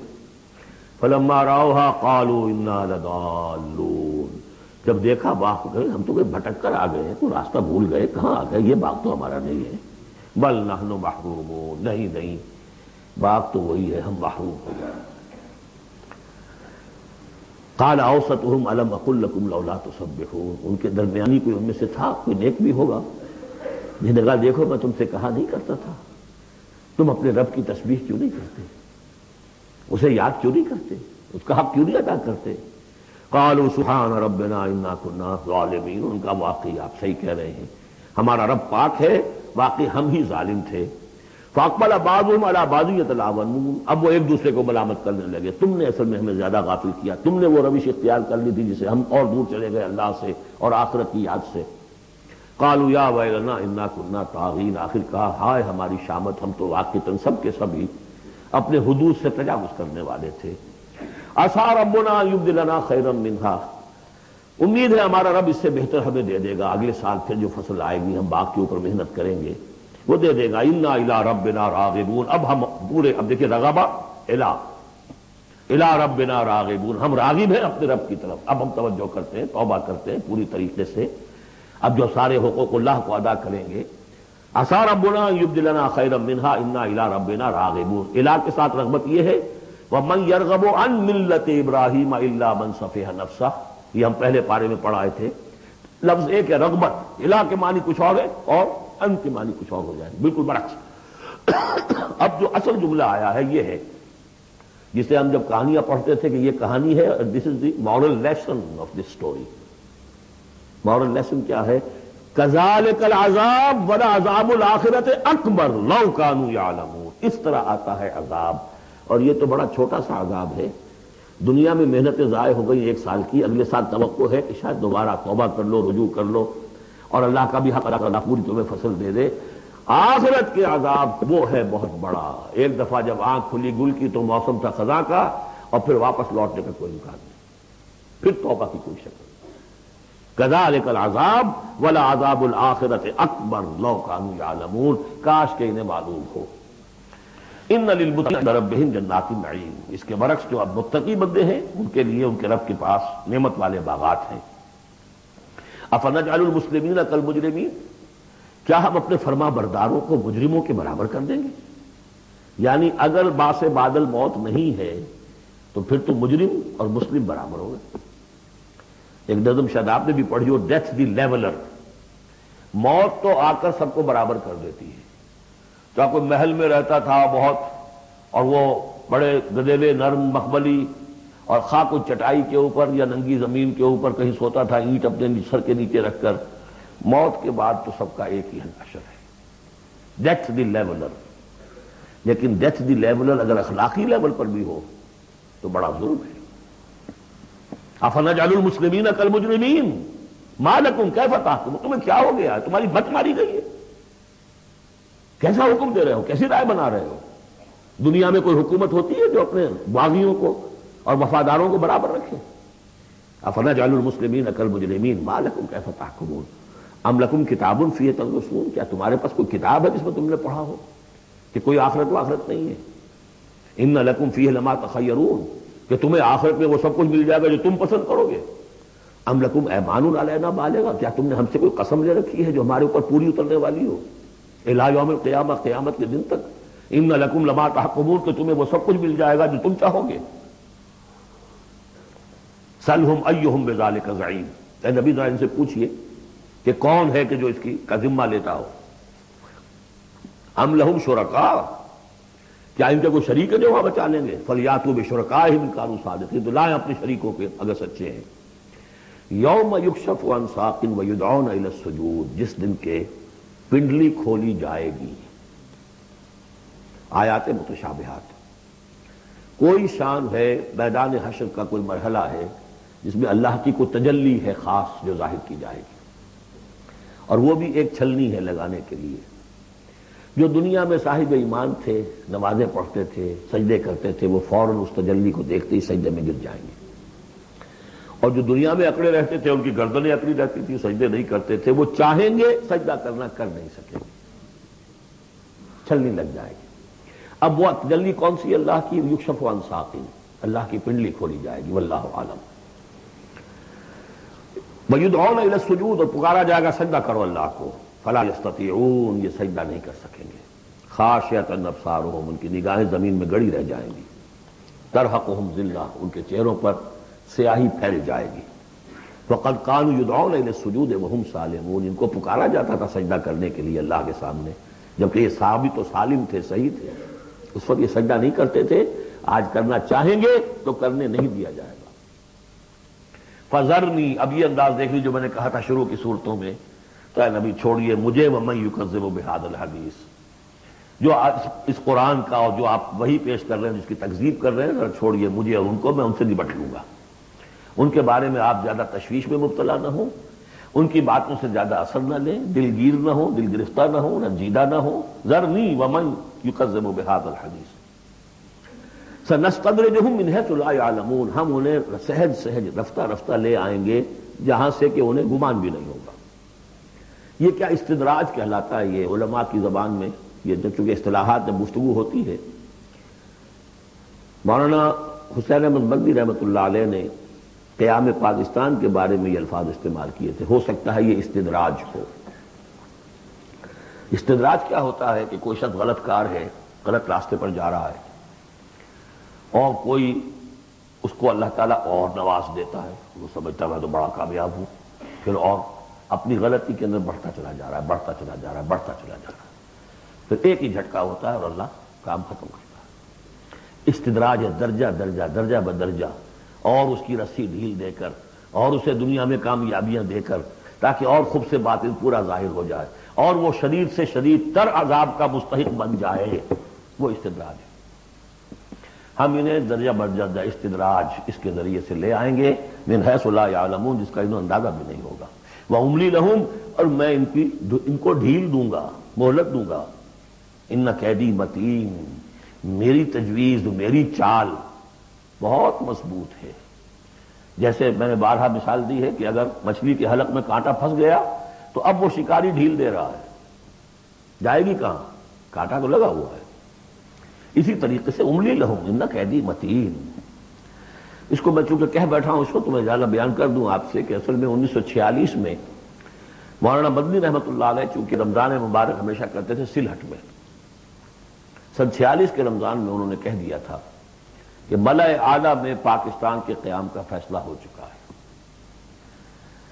فلما راوها قالوا انا لضالون، جب دیکھا باغ گئے، ہم تو کوئی بھٹک کر آ گئے ہیں، کوئی راستہ بھول گئے، کہاں آ گئے، یہ باغ تو ہمارا نہیں ہے۔ بل نحن محرومون، نہیں نہیں، باغ تو وہی ہے، ہم محروم ہو گئے۔ قال اوسطهم الم اقل لكم لولا تسبحون، ان کے درمیانی کوئی ان میں سے تھا، کوئی نیک بھی ہوگا، جس نے کہا دیکھو میں تم سے کہا نہیں کرتا تھا، تم اپنے رب کی تسبیح کیوں نہیں کرتے، اسے یاد کیوں نہیں کرتے، اس کا حق کیوں نہیں ادا کرتے۔ قالوا سبحان ربنا انا كنا ظالمین، ان کا واقعی آپ صحیح کہہ رہے ہیں، ہمارا رب پاک ہے، واقعی ہم ہی ظالم تھے۔ فاقبل بعضهم على بعض يتلاونون، اب وہ ایک دوسرے کو ملامت کرنے لگے، تم نے اصل میں ہمیں زیادہ غافل کیا، تم نے وہ روش اختیار کر لی تھی جسے ہم اور دور چلے گئے اللہ سے اور آخرت کی یاد سے۔ قالوا یا ویلنا انا كنا طاغین، آخر کہا ہائے ہماری شامت، ہم تو واقعتاً سب کے سب ہی اپنے حدود سے تجاوز کرنے والے تھے۔ عسى ربنا ان يبدلنا خيرا منها، امید ہے ہمارا رب اس سے بہتر ہمیں دے دے گا، اگلے سال پھر جو فصل آئے گی ہم باغ کے اوپر محنت کریں گے وہ دے دے گا۔ انا الى ربنا راغبون، اب ہم پورے، اب دیکھیں رغبہ الى ربنا راغبون، ہم راغب ہیں اپنے رب کی طرف، اب ہم توجہ کرتے ہیں، توبہ کرتے ہیں پوری طریقے سے، اب جو سارے حقوق اللہ کو ادا کریں گے، عسى ربنا ان يبدلنا خيرا منها انا الى ربنا راغبون. الہ کے ساتھ رغبت یہ ہے وَمَن يَرْغَبُ عَن مِلَّةِ إِبْرَاهِيمَ إِلَّا مَن صَفِحَ نَفْسَهُ. یہ ہم پہلے پارے میں پڑھائے تھے. لفظ ایک ہے رغبت، الہ کے معنی کچھ اور ہے اور ان کے معنی کچھ اور ہو جائے، بالکل برعکس. اب جو اصل جملہ آیا ہے یہ ہے جسے ہم جب کہانیاں پڑھتے تھے کہ یہ کہانی ہے، this is the moral lesson of this story. Moral lesson کیا ہے؟ کذالک العذاب ولعذاب الآخرۃ اکبر لو کانوا یعلمون. اس طرح آتا ہے عذاب، اور یہ تو بڑا چھوٹا سا عذاب ہے. دنیا میں محنتیں ضائع ہو گئی 1 سال کی، اگلے سال توقع ہے کہ شاید دوبارہ توبہ کر لو، رجوع کر لو اور اللہ کا بھی حق ادا کرنا، پوری تمہیں فصل دے دے. آخرت کے عذاب وہ ہے بہت بڑا. ایک دفعہ جب آنکھ کھلی گل کی تو موسم تھا خزاں کا، اور پھر واپس لوٹنے کا کوئی امکان نہیں، پھر توبہ کی کوئی شکل نہیں. کذالک العذاب ولعذاب الآخرۃ اکبر لو کانوا یعلمون. کاش کہ انہیں معلوم ہو. ان للمتقین عند ربہم جنات النعیم. اس کے برعکس جو اب متقی بندے ہیں ان کے لیے ان کے رب کے پاس نعمت والے باغات ہیں. افنجعل المسلمین کالمجرمین. کیا ہم اپنے فرما برداروں کو مجرموں کے برابر کر دیں گے؟ یعنی اگر باعث بادل موت نہیں ہے تو پھر تو مجرم اور مسلم برابر ہو گئے. ایک نظم شاید آپ نے بھی پڑھی ہو، ڈیتھ دی لیولر. موت تو آ کر سب کو برابر کر دیتی ہے. کیا کوئی محل میں رہتا تھا بہت اور وہ بڑے گدیلے نرم مخملی اور خاک و چٹائی کے اوپر یا ننگی زمین کے اوپر کہیں سوتا تھا اینٹ اپنے سر کے نیچے رکھ کر، موت کے بعد تو سب کا ایک ہی حشر ہے. ڈیتھ دی لیولر. لیکن ڈیتھ دی لیولر اگر اخلاقی لیول پر بھی ہو تو بڑا ظلم ہے. افنجعل المسلمین کالمجرمین ما لکم کیف تحکمون. تمہیں کیا ہو گیا؟ تمہاری بت ماری گئی ہے؟ کیسا حکم دے رہے ہو؟ کیسی رائے بنا رہے ہو؟ دنیا میں کوئی حکومت ہوتی ہے جو اپنے باغیوں کو اور وفاداروں کو برابر رکھے؟ افنجعل المسلمین کالمجرمین ما لکم کیف تحکمون ام لکم کتاب فیہ تدرسون. کیا تمہارے پاس کوئی کتاب ہے جس میں تم نے پڑھا ہو کہ کوئی آخرت و آخرت نہیں ہے؟ ان لکم فیہ لما تخیرون. کہ تمہیں آخرت میں وہ سب کچھ مل جائے گا جو تم پسند کرو گے. ام لکم ایمان علینا بالغا. کیا تم نے ہم سے کوئی قسم لے رکھی ہے جو ہمارے اوپر پوری اترنے والی ہو الی یوم القیامہ، قیامت کے دن تک؟ ان لکم لما تحکمون. کہ تمہیں وہ سب کچھ مل جائے گا جو تم چاہو گے. سلہم ایہم بذالک زعیم. اے نبی ذرا ان سے پوچھئے کہ کون ہے کہ جو اس کی کا ذمہ لیتا ہو. ام لہم شرکاء. کیا ان کے کوئی شریک ہے جو وہاں بچا لیں گے؟ فلیاتوا بشرکائہم ان کانوا صادقین. تو لائیں اپنے شریکوں کے اگر سچے ہیں. یوم یکشف عن ساق ویدعون الی السجود. جس دن کے پنڈلی کھولی جائے گی. آیات متشابہات. کوئی شان ہے، میدان حشر کا کوئی مرحلہ ہے جس میں اللہ کی کوئی تجلی ہے خاص جو ظاہر کی جائے گی، اور وہ بھی ایک چھلنی ہے لگانے کے لیے. جو دنیا میں صاحب ایمان تھے، نمازیں پڑھتے تھے، سجدے کرتے تھے، وہ فوراً اس تجلی کو دیکھتے ہی سجدے میں گر جائیں گے. اور جو دنیا میں اکڑے رہتے تھے، ان کی گردنیں اکڑی رہتی تھی، سجدے نہیں کرتے تھے، وہ چاہیں گے سجدہ کرنا کر نہیں سکیں گے، چھلنی لگ جائے گی. اب وہ تجلی کون سی؟ اللہ کی. یکشف عن ساق. اللہ کی پنڈلی کھولی جائے گی. واللہ عالم. ویدعون الی السجود. اور پکارا جائے گا سجدہ کرو اللہ کو. فلا یستطیعون. یہ سجدہ نہیں کر سکیں گے. خاشعۃ ابصارہم. ان کی نگاہیں زمین میں گڑی رہ جائیں گی. ترہقہم ذلہ. ان کے چہروں پر سیاہی پھیل جائے گی. وقد کانوا یدعون الی السجود وہم سالمون. ان کو پکارا جاتا تھا سجدہ کرنے کے لیے اللہ کے سامنے، جبکہ یہ ثابت و سالم تھے، صحیح تھے. اس وقت یہ سجدہ نہیں کرتے تھے. آج کرنا چاہیں گے تو کرنے نہیں دیا جائے گا. فذرنی. اب یہ انداز دیکھ لی جو میں نے کہا تھا شروع کی صورتوں میں. تو اے نبی چھوڑیے مجھے ومن یکذب بہذا الحدیث. جو اس قرآن کا اور جو آپ وہی پیش کر رہے ہیں جس کی تکذیب کر رہے ہیں، ذرا چھوڑیے مجھے اور ان کو. میں ان سے نبٹ لوں گا. ان کے بارے میں آپ زیادہ تشویش میں مبتلا نہ ہوں، ان کی باتوں سے زیادہ اثر نہ لیں، دلگیر نہ ہو، دل گرفتہ نہ ہو، رنجیدہ نہ ہو. ذرنی ومن یکذب بہذا الحدیث سنستدرجہم من حیث لا یعلمون. ہم انہیں سہج سہج رفتہ رفتہ لے آئیں گے جہاں سے کہ انہیں گمان بھی نہیں ہوگا. یہ کیا استدراج کہلاتا ہے. یہ علماء کی زبان میں یہ جب چونکہ اصطلاحات میں گفتگو ہوتی ہے. مولانا حسین احمد مدنی رحمۃ اللہ علیہ نے قیام پاکستان کے بارے میں یہ الفاظ استعمال کیے تھے. ہو سکتا ہے یہ استدراج ہو. استدراج کیا ہوتا ہے کہ کوئی شخص غلط کار ہے، غلط راستے پر جا رہا ہے، اور کوئی اس کو اللہ تعالیٰ اور نواز دیتا ہے، وہ سمجھتا ہے میں تو بڑا کامیاب ہوں، پھر اور اپنی غلطی کے اندر بڑھتا چلا جا رہا ہے، بڑھتا چلا جا رہا ہے، بڑھتا چلا جا رہا ہے، پھر ایک ہی جھٹکا ہوتا ہے اور اللہ کام ختم کرتا ہے۔ استدراج ہے درجہ درجہ، درجہ بدرجہ، اور اس کی رسی ڈھیل دے کر، اور اسے دنیا میں کامیابیاں دے کر، تاکہ اور خوب سے باطل پورا ظاہر ہو جائے اور وہ شدید سے شدید تر عذاب کا مستحق بن جائے، وہ استدراج ہے۔ ہم انہیں درجہ بدرجہ استدراج اس کے ذریعے سے لے آئیں گے، من حیث لا یعلمون، جس کا انہیں اندازہ بھی نہیں ہوگا۔ وَأُمْلِي لَهُمْ، اور میں ان کو ڈھیل دوں گا، مہلت دوں گا۔ ان قیدی متین، میری تجویز، میری چال بہت مضبوط ہے۔ جیسے میں نے بارہا مثال دی ہے کہ اگر مچھلی کے حلق میں کانٹا پھنس گیا تو اب وہ شکاری ڈھیل دے رہا ہے، جائے گی کہاں؟ کانٹا تو لگا ہوا ہے۔ اسی طریقے سے املی لہم ان قیدی متین، اس کو میں چونکہ کہہ بیٹھا ہوں، اس کو تو میں زیادہ بیان کر دوں آپ سے کہ اصل میں 1946 میں مولانا مدنی رحمۃ اللہ علیہ چونکہ رمضان مبارک ہمیشہ کرتے تھے سلہٹ میں، سن 46 کے رمضان میں انہوں نے کہہ دیا تھا کہ ملأ اعلیٰ میں پاکستان کے قیام کا فیصلہ ہو چکا ہے،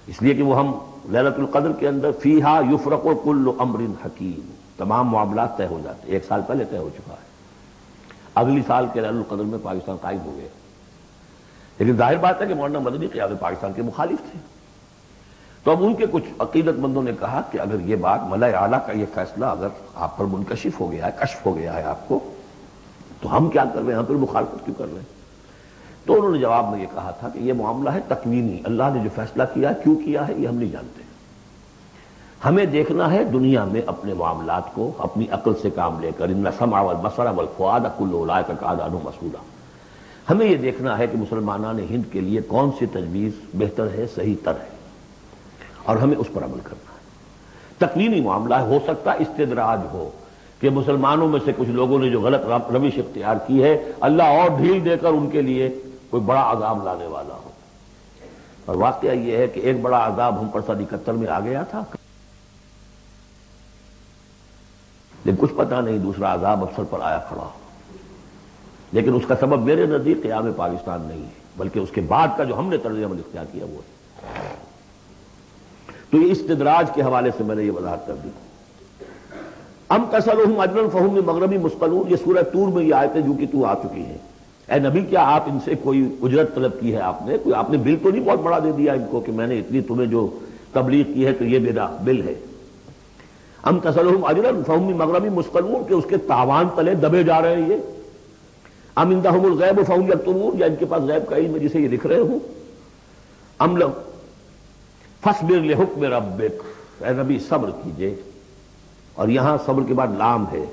اس لیے کہ وہ ہم لیلۃ القدر کے اندر فیہا یفرق کل امر حکیم، تمام معاملات طے ہو جاتے، ایک سال پہلے طے ہو چکا ہے، اگلی سال کے لیلۃ القدر میں پاکستان قائم ہو گیا۔ لیکن ظاہر بات ہے کہ مولانا مدنی قیام پاکستان کے مخالف تھے، تو اب ان کے کچھ عقیدت مندوں نے کہا کہ اگر یہ بات ملأ اعلیٰ کا یہ فیصلہ اگر آپ پر منکشف ہو گیا ہے، کشف ہو گیا ہے آپ کو، تو ہم کیا کر رہے ہیں، ہم پھر مخالفت کیوں کر رہے ہیں؟ تو انہوں نے جواب میں یہ کہا تھا کہ یہ معاملہ ہے تکوینی، اللہ نے جو فیصلہ کیا ہے کیوں کیا ہے یہ ہم نہیں جانتے، ہمیں دیکھنا ہے دنیا میں اپنے معاملات کو اپنی عقل سے کام لے کر، ان السمع والبصر والفؤاد کل اولئک کان عنہ مسئولا، ہمیں یہ دیکھنا ہے کہ مسلمانان ہند کے لیے کون سی تجویز بہتر ہے، صحیح تر ہے، اور ہمیں اس پر عمل کرنا ہے۔ تکوینی معاملہ ہے، ہو سکتا ہے استدراج ہو کہ مسلمانوں میں سے کچھ لوگوں نے جو غلط روش اختیار کی ہے اللہ اور ڈھیل دے کر ان کے لیے کوئی بڑا عذاب لانے والا ہو، اور واقعہ یہ ہے کہ ایک بڑا عذاب ہم پر سن 71 میں آ گیا تھا، لیکن کچھ پتہ نہیں دوسرا عذاب افسر پر آیا کھڑا، لیکن اس کا سبب میرے نزدیک قیام پاکستان نہیں ہے، بلکہ اس کے بعد کا جو ہم نے طرز عمل اختیار کیا وہ ہے۔ تو یہ استدراج کے حوالے سے میں نے یہ وضاحت کر دی۔ ام تسألهم اجرا فهم من مغربی مثقلون، یہ سورہ طور میں یہ آیتیں جو کہ تو آ چکی ہیں، اے نبی کیا آپ ان سے کوئی اجرت طلب کی ہے؟ آپ نے بل تو نہیں بہت بڑا دے دیا ان کو کہ میں نے اتنی تمہیں جو تبلیغ کی ہے تو یہ میرا بل ہے؟ ام تسألهم اجرا فهم من مغربی مثقلون، کہ اس کے تاوان تلے دبے جا رہے ہیں یہ۔ ام عندهم الغیب فهم یکتبون، یا ان کے پاس غیب کا علم ہے جسے یہ لکھ رہے ہوں۔ ام لم فاصبر لحکم ربک، اے نبی صبر کیجئے، اور یہاں صبر کے بعد لام ہے،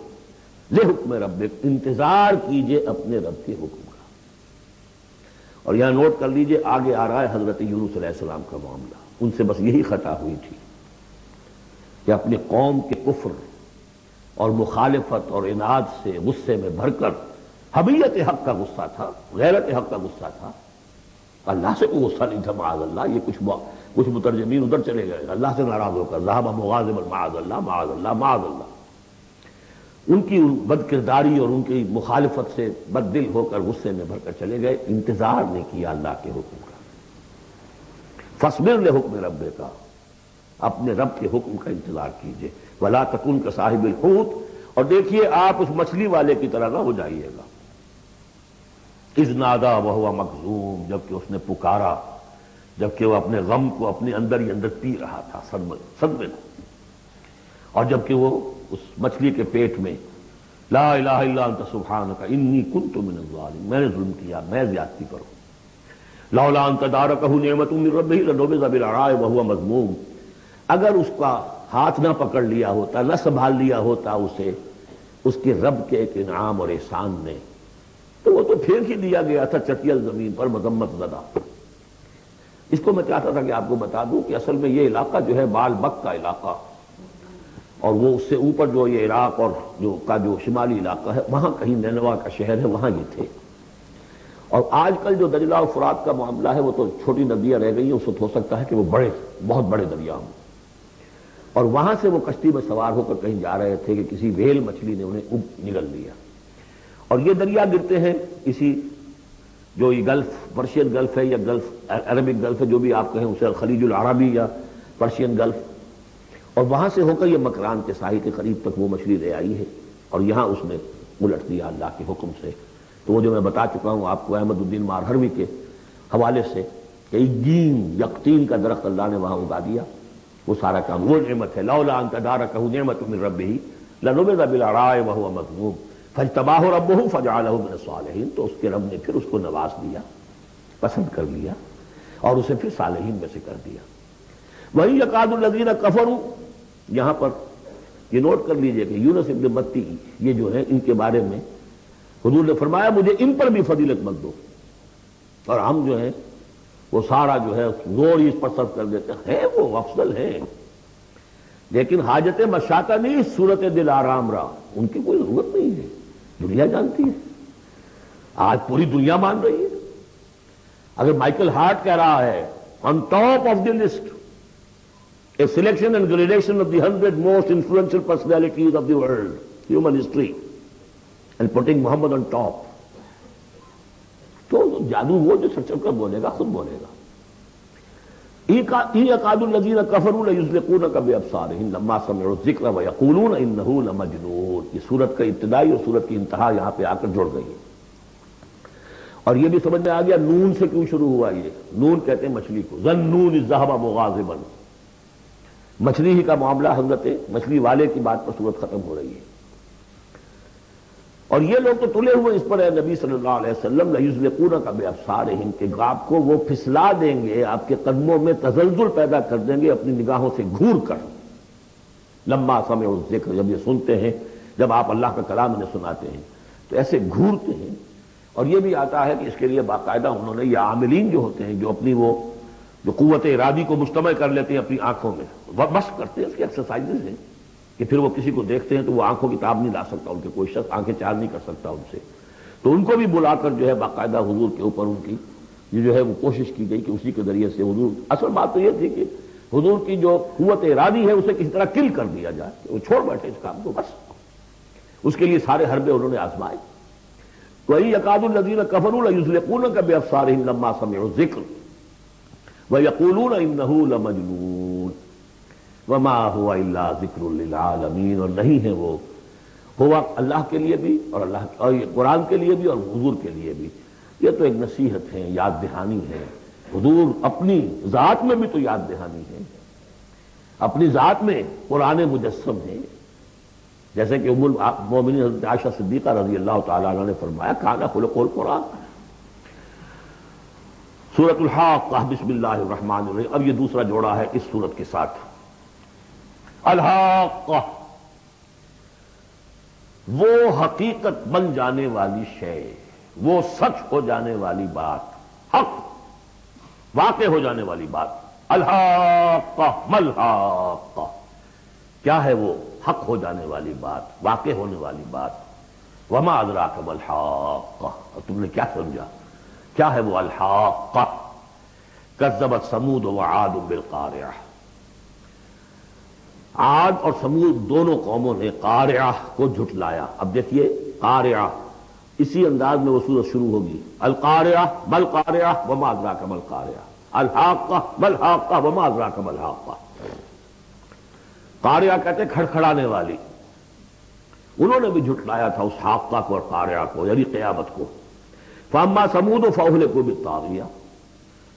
لحکم ربک، انتظار کیجئے اپنے رب کے حکم کا۔ اور یہاں نوٹ کر لیجئے آگے آ رہا ہے حضرت یونس علیہ السلام کا معاملہ، ان سے بس یہی خطا ہوئی تھی کہ اپنی قوم کے کفر اور مخالفت اور عناد سے غصے میں بھر کر، حمیت حق کا غصہ تھا، غیرت حق کا غصہ تھا، اللہ سے کوئی غصہ نہیں تھا معاذ اللہ، یہ کچھ مترجمین ادھر چلے گئے اللہ سے ناراض ہو کر، ذهب مغاضبا معاذ اللہ معاذ اللہ معاذ اللہ، ان کی بد کرداری اور ان کی مخالفت سے بد دل ہو کر غصے میں بھر کر چلے گئے، انتظار نہیں کیا اللہ کے حکم کا۔ فاصبر لحکم ربک، اپنے رب کے حکم کا انتظار کیجئے، ولا تکن کصاحب الحوت، اور دیکھیے آپ اس مچھلی والے کی طرح نہ ہو جائیے گا، اذ نادا وہو مکظوم، جبکہ اس نے پکارا، جبکہ وہ اپنے غم کو اپنے اندر ہی اندر پی رہا تھا، صدمے کو، اور جبکہ وہ اس مچھلی کے پیٹ میں لا الہ الا انت سبحانک انی کنت من الظالمین، میں نے ظلم کیا، میں زیادتی پر ہوں، لولا ان تدارکہ نعمت من ربہ لنبذ بالعراء وہو مذموم، اگر اس کا ہاتھ نہ پکڑ لیا ہوتا، نہ سنبھال لیا ہوتا اسے اس کے رب کے ایک انعام اور احسان نے، تو وہ تو پھینک ہی دیا گیا تھا چٹیل زمین پر مذمت زدہ۔ اس کو میں چاہتا تھا کہ آپ کو بتا دوں کہ اصل میں یہ علاقہ جو ہے بال بک کا علاقہ، اور وہ اس سے اوپر جو یہ عراق اور جو شمالی علاقہ ہے وہاں کہیں نینوا کا شہر ہے، وہاں یہ تھے، اور آج کل جو دجلہ اور فرات کا معاملہ ہے وہ تو چھوٹی ندیاں رہ گئی ہیں، اس وقت ہو سکتا ہے کہ وہ بہت بڑے دریا ہوں، اور وہاں سے وہ کشتی میں سوار ہو کر کہیں جا رہے تھے کہ کسی ویل مچھلی نے انہیں نگل لیا، اور یہ دریا گرتے ہیں اسی جو یہ گلف، پرشین گلف ہے یا گلف عربک گلف ہے، جو بھی آپ کہیں اسے، خلیج العربی یا پرشین گلف، اور وہاں سے ہو کر یہ مکران کے ساحل کے قریب تک وہ مچھلی لے آئی ہے، اور یہاں اس نے الٹ دیا اللہ کے حکم سے۔ تو وہ جو میں بتا چکا ہوں آپ کو احمد الدین مارہروی کے حوالے سے کہ گین یقطین کا درخت اللہ نے وہاں اگا دیا، وہ سارا کام وہ نعمت ہے۔ لولا ان تدارکہ نعمت من ربہ لنبذ بالعراء وهو مذموم فاجتباہ ربہ فجعلہ من الصالحین، تو اس کے رب نے پھر اس کو نواز دیا، پسند کر لیا، اور اسے پھر صالحین میں سے کر دیا۔ وہی یکاد الذین کفروا، یہاں پر یہ نوٹ کر لیجئے کہ یونس ابن متی یہ جو ہے ان کے بارے میں حضور نے فرمایا مجھے ان پر بھی فضیلت مت دو، اور ہم جو ہے وہ سارا جو ہے زور اس پر صرف کر دیتے ہیں، وہ افضل ہیں لیکن حاجت مشاطہ نہیں، صورت دل آرام رہا، ان کی کوئی ضرورت نہیں ہے، دنیا جانتی ہے، آج پوری دنیا مان رہی ہے۔ اگر مائیکل ہارٹ کہہ رہا ہے on top of the list a selection and gradation of the 100 most influential personalities of the world, human history, and putting Muhammad on top, تو جادو وہ جو سچ کر بولے گا خود بولے گا۔ یکاد الذین کفروا لیزلقونک بابصارہم لما سمعوا الذکر ویقولون انہ لمجنون، یہ سورت کا ابتدائی اور سورت کی انتہا یہاں پہ آ کر جڑ گئی ہے۔ اور یہ بھی سمجھ میں آ گیا نون سے کیوں شروع ہوا، یہ نون کہتے ہیں مچھلی کو، ظنون اذ ذہب مغاضبا، مچھلی ہی کا معاملہ، حضرت مچھلی والے کی بات پر سورت ختم ہو رہی ہے۔ اور یہ لوگ تو تلے ہوئے اس پر ہے نبی صلی اللہ علیہ وسلم لیزلقونک بابصارہم، کہ آپ کو وہ پھسلا دیں گے، آپ کے قدموں میں تزلزل پیدا کر دیں گے اپنی نگاہوں سے گھور کر۔ لما سمعوا الذکر، جب یہ سنتے ہیں، جب آپ اللہ کا کلام انہیں سناتے ہیں تو ایسے گھورتے ہیں۔ اور یہ بھی آتا ہے کہ اس کے لیے باقاعدہ انہوں نے یہ عاملین جو ہوتے ہیں، جو اپنی وہ جو قوت ارادی کو مجتمع کر لیتے ہیں اپنی آنکھوں میں، وہ مشق کرتے ہیں، اس کی ایکسرسائزز ہیں کہ پھر وہ کسی کو دیکھتے ہیں تو وہ آنکھوں کی تاب نہیں لا سکتا، ان کے کوئی شخص آنکھیں چار نہیں کر سکتا ان سے، تو ان کو بھی بلا کر جو ہے باقاعدہ حضور کے اوپر ان کی یہ جو ہے وہ کوشش کی گئی کہ اسی کے ذریعے سے حضور، اصل بات تو یہ تھی کہ حضور کی جو قوت ارادی ہے اسے کسی طرح کل کر دیا جائے، کہ وہ چھوڑ بیٹھے اس کام کو، بس اس کے لیے سارے حربے انہوں نے آزمائے۔ وَإِن يَكَادُ الَّذِينَ كَفَرُوا لَيُزْلِقُونَكَ بِأَبْصَارِهِمْ لَمَّا سَمِعُوا الذِّكْرَ وَيَقُولُونَ إِنَّهُ لَمَجْنُونٌ وَمَا هُوَ إِلَّا ذِكْرٌ لِّلْعَالَمِينَ، اور نہیں ہے وہ، ہوا اللہ کے لیے بھی اور قرآن کے لیے بھی اور حضور کے لیے بھی، یہ تو ایک نصیحت ہے، یاد دہانی ہے۔ حضور اپنی ذات میں بھی تو یاد دہانی ہے، اپنی ذات میں قرآن مجسم ہے، جیسے کہ ام المؤمنین حضرت عائشہ صدیقہ رضی اللہ تعالیٰ عنہ نے فرمایا کان خلق القرآن۔ سورۃ الحاقہ، بسم اللہ الرحمن الرحیم، اب یہ دوسرا جوڑا ہے اس سورت کے ساتھ۔ الحاقہ، وہ حقیقت بن جانے والی شے، وہ سچ ہو جانے والی بات، حق واقع ہو جانے والی بات۔ الحاقہ ملحاقہ، کیا ہے وہ حق ہو جانے والی بات، واقع ہونے والی بات۔ وما ادراک ملحاقہ، اور تم نے کیا سمجھا کیا ہے وہ الحاقہ؟ کذبت ثمود وعاد بالقارعہ، عاد اور سمود دونوں قوموں نے قارعہ کو جھٹلایا۔ اب دیکھیے قارعہ، اسی انداز میں وہ سورت شروع ہوگی، القارعہ ملقارعہ وما ادراک ملقارعہ، الحاقہ ملحاقہ وما ادراک ملحاقہ۔ قارعہ کہتے کھڑکھڑانے والی، انہوں نے بھی جھٹلایا تھا اس حاقہ کو اور قارعہ کو، یعنی قیامت کو۔ فاما سمود فاہلکوا بالطاغیہ،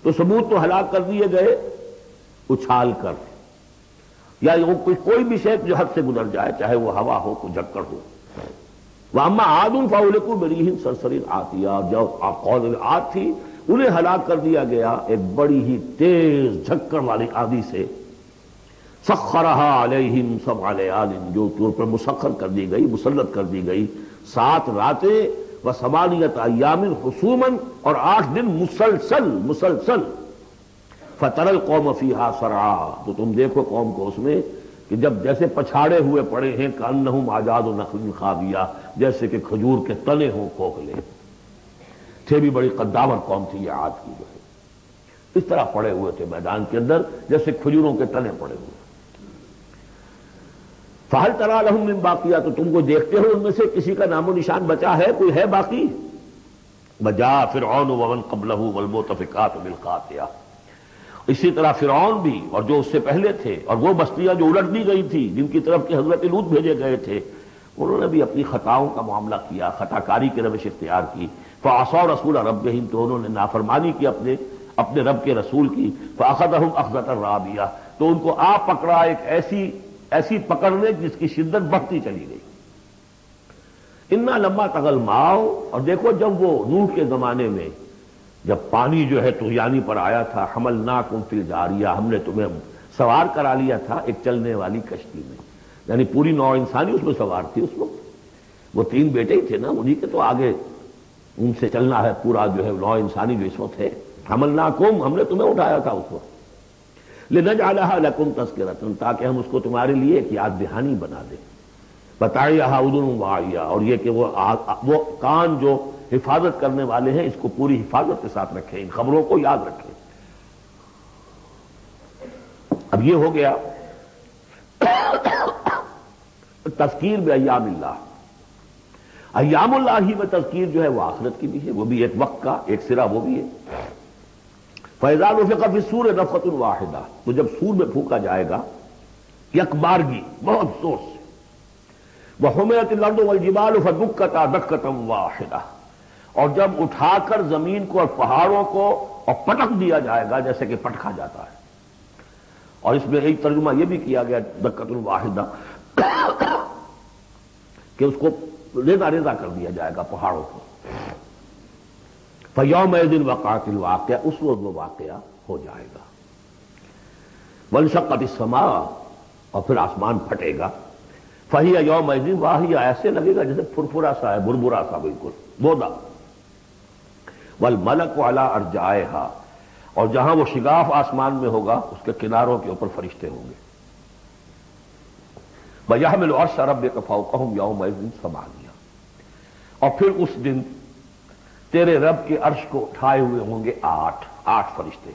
تو سمود تو ہلاک کر دیے گئے اچھال کر، یا کوئی بھی شے جو حد سے گزر جائے، چاہے وہ ہوا ہو کوئی جھکڑ ہو۔ واما عاد فاہلکوا بريح صرصر عاتیہ، جو قوم عاد تھی انہیں ہلاک کر دیا گیا ایک بڑی ہی تیز جھکڑ والی آندھی سے، سخرہا علیہم سبع لیال، جو ان پر مسخر کر دی گئی، مسلط کر دی گئی 7 راتیں و8 ایام حسوما، اور 8 دن مسلسل۔ فتر القوم فیہا صرعا، تو تم دیکھو قوم کو اس میں کہ جب جیسے پچھاڑے ہوئے پڑے ہیں، کأنہم اعجاز نخل خاویہ، جیسے کہ کھجور کے تنے ہوں کھوکھلے، تھے بھی بڑی قدامت قوم تھی یہ عاد کی، جو ہے اس طرح پڑے ہوئے تھے میدان کے اندر جیسے کھجوروں کے تنے پڑے ہوئے۔ فہل تری لہم من باقیہ، تو تم کو دیکھتے ہو ان میں سے کسی کا نام و نشان بچا ہے، کوئی ہے باقی؟ وجاء فرعون ومن قبلہ والمؤتفقات بالخاطئہ، اسی طرح فرعون بھی اور جو اس سے پہلے تھے، اور وہ بستیاں جو الٹ دی گئی تھی جن کی طرف کہ حضرت لوط بھیجے گئے تھے، انہوں نے بھی اپنی خطاؤں کا معاملہ کیا، خطا کاری کی روش اختیار کی۔ فعصوا رسول ربہم، تو انہوں نے نافرمانی کی اپنے رب کے رسول کی۔ فاخذہم اخذۃ رابیہ، تو ان کو آ پکڑا ایک ایسی پکڑنے جس کی شدت بڑھتی چلی گئی۔ انا لما طغى الماء، اور دیکھو جب وہ نوح کے زمانے میں جب پانی جو ہے طغیانی پر آیا تھا، حملناکم فی الجاریہ، ہم نے تمہیں سوار کرا لیا تھا ایک چلنے والی کشتی میں، یعنی پوری نوع انسانی اس میں سوار تھی اس وقت، وہ 3 بیٹے ہی تھے نا، انہی کے تو آگے ان سے چلنا ہے پورا جو ہے نوع انسانی جو اس وقت ہے۔ حملناکم، ہم نے تمہیں اٹھایا تھا اس وقت، لنجعلھا لکم تذکرۃ، تاکہ ہم اس کو تمہارے لیے ایک یاد دہانی بنا دیں۔ بتائیہا اذن واعیہ، اور یہ کہ وہ کان جو حفاظت کرنے والے ہیں اس کو پوری حفاظت کے ساتھ رکھیں، ان خبروں کو یاد رکھیں۔ اب یہ ہو گیا تذکیر بایام اللہ۔ ایام اللہ ہی میں تذکیر جو ہے وہ آخرت کی بھی ہے، وہ بھی ایک وقت کا ایک سرا وہ بھی ہے۔ فَإِذَا نُفِخَ فِي الصُّورِ نَفْخَةٌ وَاحِدَةٌ، تو جب سور میں پھونکا جائے گا یک بارگی بہت زور سے، وَحُمِلَتِ الْأَرْضُ وَالْجِبَالُ فَدُكَّتَا دَكَّةً وَاحِدَةً، اور جب اٹھا کر زمین کو اور پہاڑوں کو اور پٹک دیا جائے گا جیسے کہ پٹکا جاتا ہے۔ اور اس میں ایک ترجمہ یہ بھی کیا گیا دکۃ واحدہ کہ اس کو ریزہ ریزہ کر دیا جائے گا پہاڑوں کو۔ فَيَوْمَئِذٍ وَقَعَتِ الْوَاقِعَةُ، اس روز وہ واقعہ ہو جائے گا۔ وَانشَقَّتِ السَّمَاءُ، اور پھر آسمان پھٹے گا۔ فَهِيَ يَوْمَئِذٍ وَاهِيَةٌ، ایسے لگے گا جیسے پھرپھرا سا ہے، بربرا سا، بالکل بودا۔ وَالْمَلَكُ عَلَىٰ أَرْجَائِهَا، اور جہاں وہ شگاف آسمان میں ہوگا اس کے کناروں کے اوپر فرشتے ہوں گے۔ وَيَحْمِلُ عَرْشَ رَبِّكَ فَوْقَهُمْ يَوْمَئِذٍ ثَمَانِيَةٌ، اور پھر اس دن تیرے رب کے عرش کو اٹھائے ہوئے ہوں گے 8 فرشتے۔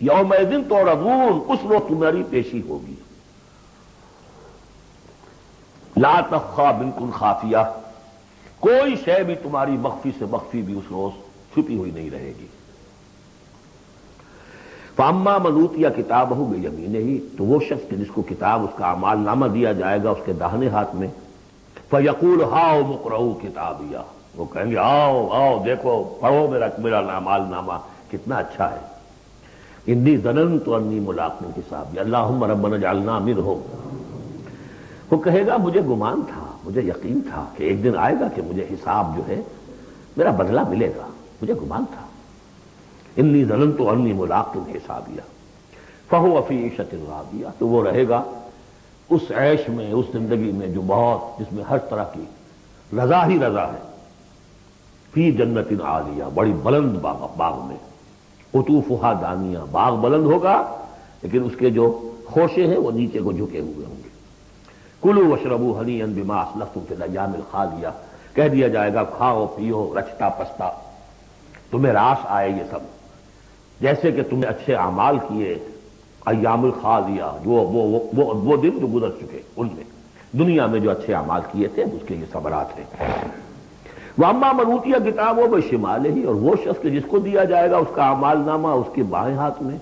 یومئذ تعرضون، اس وقت تمہاری پیشی ہوگی۔ لا تخفی منکم خافیہ، کوئی شے بھی تمہاری مخفی سے مخفی بھی اس روز چھپی ہوئی نہیں رہے گی۔ فاما من اوتی کتابہ بیمینہ، تو وہ شخص جس کو کتاب اس کا اعمال نامہ دیا جائے گا اس کے داہنے ہاتھ میں، فیقول ہاؤ مقرؤ کتابیہ، وہ کہیں گے آؤ آؤ دیکھو پڑھو میرا اعمال نامہ کتنا اچھا ہے۔ انی ظننت انی ملاق حسابی اللہم ربنا اجعلنا منہم، وہ کہے گا مجھے گمان تھا، مجھے یقین تھا کہ ایک دن آئے گا کہ مجھے حساب جو ہے میرا بدلہ ملے گا، مجھے گمان تھا۔ انی ظننت انی ملاق حسابیہ فہو فی عیشۃ راضیہ، تو وہ رہے گا اس عیش میں، اس زندگی میں جو بہت، جس میں ہر طرح کی رضا ہی رضا ہے۔ فی جنت عالیہ، بڑی بلند باغ میں، قطوفہا دانیہ، باغ بلند ہوگا لیکن اس کے جو خوشے ہیں وہ نیچے کو جھکے ہوئے ہوں گے۔ کلوا واشربوا ہنیئا بما اسلفتم فی الایام الخالیہ، کہہ دیا جائے گا کھاؤ پیو رچتا پستا، تمہیں راس آئے یہ سب، جیسے کہ تمہیں اچھے اعمال کیے ایام الخالیہ، وہ دن جو گزر چکے ان میں دنیا میں جو اچھے اعمال کیے تھے اس کے یہ ثمرات ہیں۔ واما من اوتی کتابہ بشمالہ، اور وہ شخص جس کو دیا جائے گا اس کا اعمال نامہ اس کے بائیں ہاتھ میں،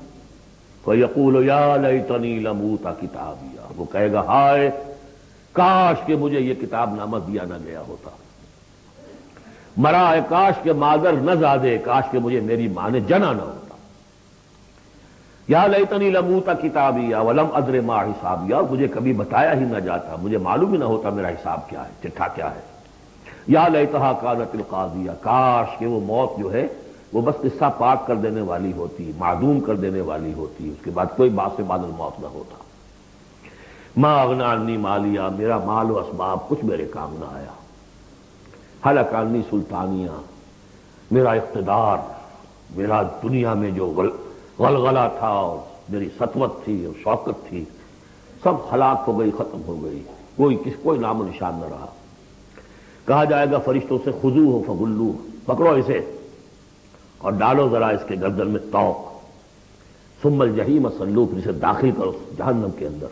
فیقول یا لیتنی لم اوت کتابیہ، وہ کہے گا ہائے کاش کہ مجھے یہ کتاب نامہ دیا نہ گیا ہوتا، مرا ہے کاش کہ مادر نہ زادے، کاش کہ مجھے میری ماں نے جنا نہ ہوتا۔ یا لیتنی لم اوت کتابیہ ولم ادر ما حسابیہ، مجھے کبھی بتایا ہی نہ جاتا، مجھے معلوم ہی نہ ہوتا میرا حساب کیا ہے، چٹھا کیا ہے۔ یا لیتہا کانت القاضیہ، کاش کہ وہ موت جو ہے وہ بس قصہ پاک کر دینے والی ہوتی، معدوم کر دینے والی ہوتی، اس کے بعد کوئی باعث بعد الموت نہ ہوتا۔ ما اغنی عنی مالیہ، میرا مال و اسباب کچھ میرے کام نہ آیا۔ ہلک عنی سلطانیہ، میرا اقتدار، میرا دنیا میں جو غلغلہ تھا اور میری سطوت تھی اور شوکت تھی سب ہلاک ہو گئی، ختم ہو گئی، کوئی نام و نشان نہ رہا۔ کہا جائے گا فرشتوں سے خذوہ فغلوہ، پکڑو اسے اور ڈالو ذرا اس کے گردن میں توق، ثم الجحیم صلوہ، پھر اسے داخل کرو جہنم کے اندر۔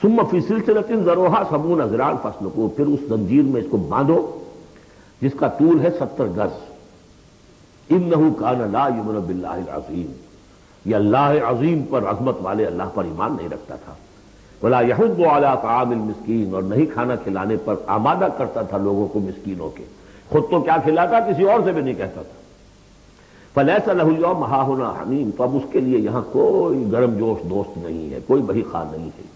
ثم فی سلسلۃ ذرعھا 70 ذراعا فاسلکوہ، پھر اس زنجیر میں اس کو باندھو جس کا طول ہے 70 گز۔ انہ کان لا یؤمن باللہ العظیم، یہ اللہ عظیم پر، عظمت والے اللہ پر ایمان نہیں رکھتا تھا۔ ولا یحض علی طعام المسکین، اور نہیں کھانا کھلانے پر آمادہ کرتا تھا لوگوں کو مسکینوں کے، خود تو کیا کھلاتا کسی اور سے بھی نہیں کہتا تھا۔ فلیس لہ اليوم ہاہنا حمیم، تو اب اس کے لیے یہاں کوئی گرم جوش دوست نہیں ہے، کوئی بہی خواہ نہیں ہے۔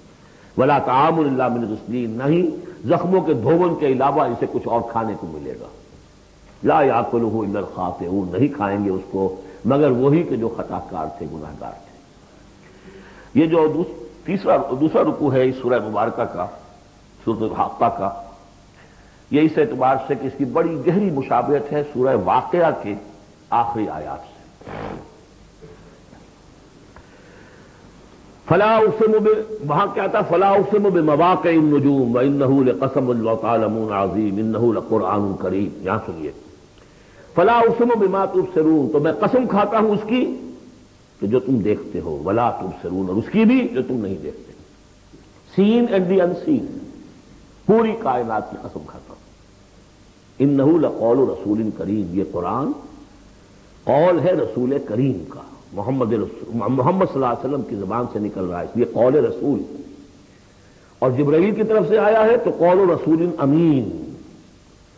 ولا طعام الا من غسلین، نہیں زخموں کے دھون کے علاوہ اسے کچھ اور کھانے کو ملے گا۔ لا یاکلہ الا الخاطئون، نہیں کھائیں گے اس کو مگر وہی کہ جو خطا کار تھے، گناہ گار تھے۔ یہ جو دوسرا رکوع ہے اس سورہ مبارکہ کا، سورۃ الحاقہ کا، یہ اس اعتبار سے کہ اس کی بڑی گہری مشابہت ہے سورہ واقعہ کے آخری آیات سے۔ فلا اقسم وہاں کیا تھا؟ فلا اقسم بمواقع النجوم وانہ لقسم لو تعلمون عظیم انہ لقرآن کریم۔ یہاں سنیے، فلا اقسم بما تبصرون، تو میں قسم کھاتا ہوں اس کی کہ جو تم دیکھتے ہو، ولا تبصرون، اور اس کی بھی جو تم نہیں دیکھتے، سین اینڈ دی ان سین، پوری کائنات کی قسم کھاتا ہوں۔ انہ لقول رسول کریم، یہ قرآن قول ہے رسول کریم کا، محمد صلی اللہ علیہ وسلم کی زبان سے نکل رہا ہے، اس لیے قول رسول، اور جبرائیل کی طرف سے آیا ہے تو قول رسول امین،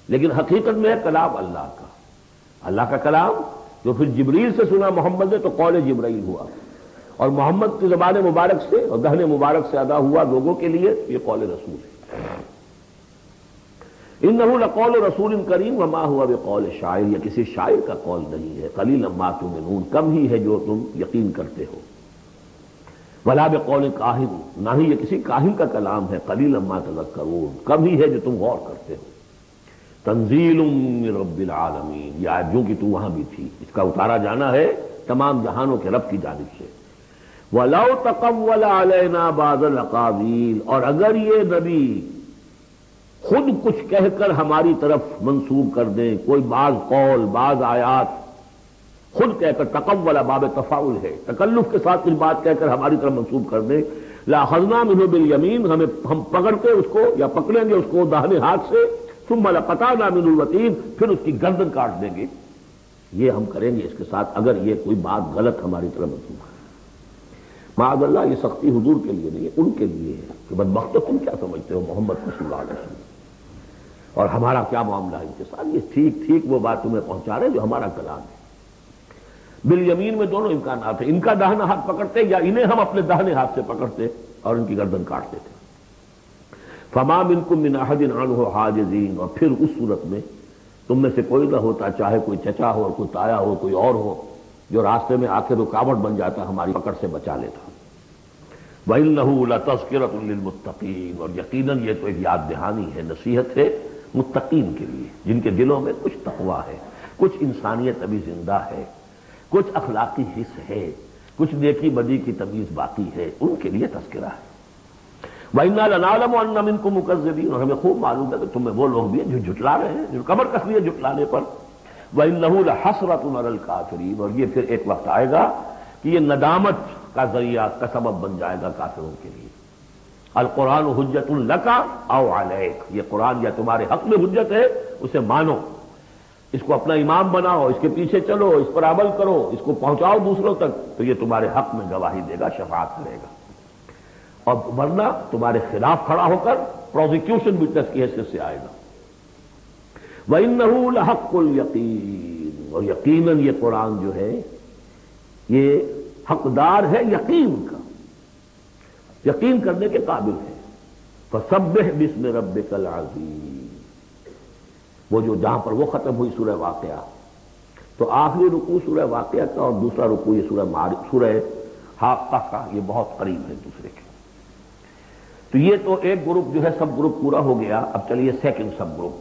لیکن حقیقت میں ہے کلام اللہ کا، اللہ کا کلام جو پھر جبریل سے سنا محمد نے تو قول جبرائیل ہوا، اور محمد کی زبان مبارک سے اور دہن مبارک سے ادا ہوا لوگوں کے لیے، یہ قول رسول ہے۔ انہ لقول رسول کریم وما هو بقول شاعر، یہ کسی شاعر کا قول نہیں ہے، قلیلا ما تؤمنون، کم ہی ہے جو تم یقین کرتے ہو۔ ولا بقول کاہن، نہ ہی یہ کسی کاہن کا کلام ہے، قلیلا ما تذکرون، کم ہی ہے جو تم غور کرتے ہو۔ تنزیل من رب العالمین، یہ آیت جو کہ تو وہاں بھی تھی، اس کا اتارا جانا ہے تمام جہانوں کے رب کی جانب سے۔ وَلَوْ تَقَوَّلَ عَلَيْنَا بَعْضَ الْأَقَاوِيلِ، اور اگر یہ نبی خود کچھ کہہ کر ہماری طرف منسوب کر دیں، کوئی بعض قول بعض آیات خود کہہ کر، تقول باب تفاعل ہے، تکلف کے ساتھ کچھ بات کہہ کر ہماری طرف منسوب کر دیں، لَأَخَذْنَا مِنْهُ بِالْيَمِينِ، ہم پکڑ کے اس کو یا پکڑیں گے اس کو داہنے ہاتھ سے، ثم لقطعنا منه الوتین، پھر اس کی گردن کاٹ دیں گے۔ یہ ہم کریں گے اس کے ساتھ اگر یہ کوئی بات غلط ہماری طرف منسوب ہے۔ معاذ اللہ، یہ سختی حضور کے لیے نہیں ہے، ان کے لیے ہے کہ بدبختو تم کیا سمجھتے ہو محمد صلی اللہ علیہ وسلم، اور ہمارا کیا معاملہ ہے ان کے ساتھ، یہ ٹھیک وہ بات تمہیں پہنچا رہے جو ہمارا کلام ہے۔ بالیمین میں دونوں امکانات ہیں، ان کا داہنا ہاتھ پکڑتے یا انہیں ہم اپنے داہنے ہاتھ سے پکڑتے اور ان کی گردن کاٹتے تھے۔ فما منکم من احد عنہ حاجزین، اور پھر اس صورت میں تم میں سے کوئی نہ ہوتا، چاہے کوئی چچا ہو اور کوئی تایا ہو کوئی اور ہو، جو راستے میں آ کے رکاوٹ بن جاتا ہماری پکڑ سے بچا لیتا۔ وَإِنَّهُ لَتَذْكِرَةٌ لِّلْمُتَّقِينَ، اور یقیناً یہ تو ایک یاد دہانی ہے، نصیحت ہے متقین کے لیے، جن کے دلوں میں کچھ تقویٰ ہے، کچھ انسانیت ابھی زندہ ہے، کچھ اخلاقی حس ہے، کچھ نیکی بدی کی تمیز باقی ہے، ان کے لیے تذکرہ ہے۔ وَإِنَّا لَنَعْلَمُ أَنَّ مِنكُم مُّكَذِّبِينَ، اور ہمیں خوب معلوم ہے کہ تم میں وہ لوگ بھی ہیں جو جھٹلا رہے ہیں، جو کمر کس لیے جھٹلانے پر۔ وَإِنَّهُ لَحَسْرَةٌ عَلَى الْكَافِرِينَ، اور یہ پھر ایک وقت آئے گا کہ یہ ندامت کا ذریعہ کا سبب بن جائے گا کافروں کے لیے۔ القرآن حجت لک او علیک، یہ قرآن یا تمہارے حق میں حجت ہے، اسے مانو، اس کو اپنا امام بناؤ، اس کے پیچھے چلو، اس پر عمل کرو، اس کو پہنچاؤ دوسروں تک، تو یہ تمہارے حق میں گواہی دے گا، شفاعت کرے گا، اور ورنہ تمہارے خلاف کھڑا ہو کر پروزیکیوشن وٹنس کی حیثیت سے آئے گا۔ وَإِنَّهُ لَحَقُّ الْيَقِينِ، اور یقیناً یہ قرآن جو ہے یہ حقدار ہے یقین کا، یقین کرنے کے قابل ہے۔ فَسَبِّحْ بِاسْمِ رَبِّكَ الْعَظِيمِ، وہ جو جہاں پر وہ ختم ہوئی سورہ واقعہ، تو آخری رکوع سورہ واقعہ کا اور دوسرا رکوع یہ سورہ حاقہ کا، یہ بہت قریب ہے دوسرے کے۔ تو یہ تو ایک گروپ جو ہے سب گروپ پورا ہو گیا، اب چلیے سیکنڈ سب گروپ۔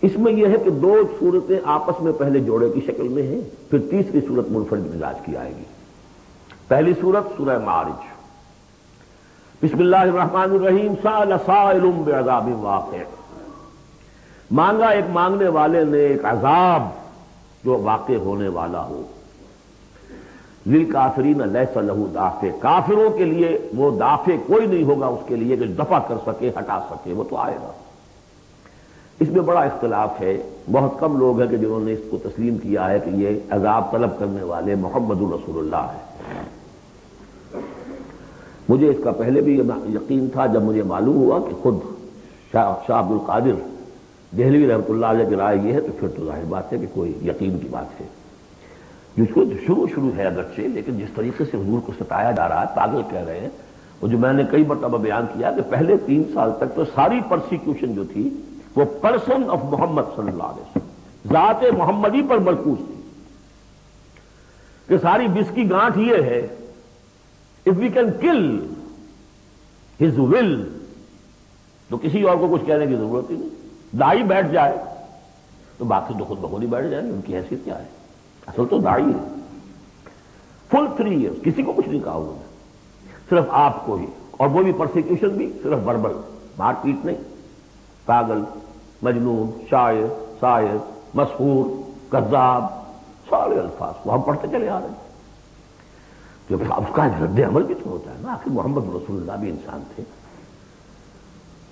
اس میں یہ ہے کہ دو صورتیں آپس میں پہلے جوڑے کی شکل میں ہیں، پھر تیسری صورت منفرد مزاج کی آئے گی۔ پہلی صورت سورہ معارج، بسم اللہ الرحمن الرحیم، سأل سائل بعذاب واقع، مانگا ایک مانگنے والے نے ایک عذاب جو واقع ہونے والا ہو۔ للکافرین لیس لہ دافع، کافروں کے لیے وہ دافع کوئی نہیں ہوگا اس کے لیے کہ دفع کر سکے، ہٹا سکے، وہ تو آئے گا۔ اس میں بڑا اختلاف ہے، بہت کم لوگ ہیں کہ جنہوں نے اس کو تسلیم کیا ہے کہ یہ عذاب طلب کرنے والے محمد رسول اللہ ہے۔ مجھے اس کا پہلے بھی یقین تھا، جب مجھے معلوم ہوا کہ خود شاہ عبد القادر دہلوی رحمۃ اللہ علیہ کی رائے یہ ہے تو پھر تو ظاہر بات ہے کہ کوئی یقین کی بات ہے، جس کو شروع ہے اگرچہ، لیکن جس طریقے سے حضور کو ستایا جا رہا ہے، پاگل کہہ رہے ہیں، وہ جو میں نے کئی مرتبہ بیان کیا کہ پہلے 3 سال تک تو ساری پرسیکیوشن جو تھی وہ پرسن آف محمد صلی اللہ علیہ وسلم، ذات محمدی پر مرکوز تھی، کہ ساری بس کی گانٹھ یہ ہے if we can kill his will تو کسی اور کو کچھ کہنے کی ضرورت ہی نہیں، داعی بیٹھ جائے تو باقی تو خود بخود ہی بیٹھ جائیں گے، ان کی حیثیت کیا ہے، اصل تو داعی ہے۔ فل 3 ایئرس کسی کو کچھ نہیں کہا انہوں نے، صرف آپ کو ہی، اور وہ بھی پرسیکیوشن بھی صرف وربل، مار پیٹ نہیں، پاگل، مجنون، شاعر، ساحر، مسحور، کذاب، سارے الفاظ کو ہم پڑھتے چلے آ رہے ہیں، جو اس کا رد عمل بھی تو ہوتا ہے نا، آخر محمد رسول اللہ بھی انسان تھے،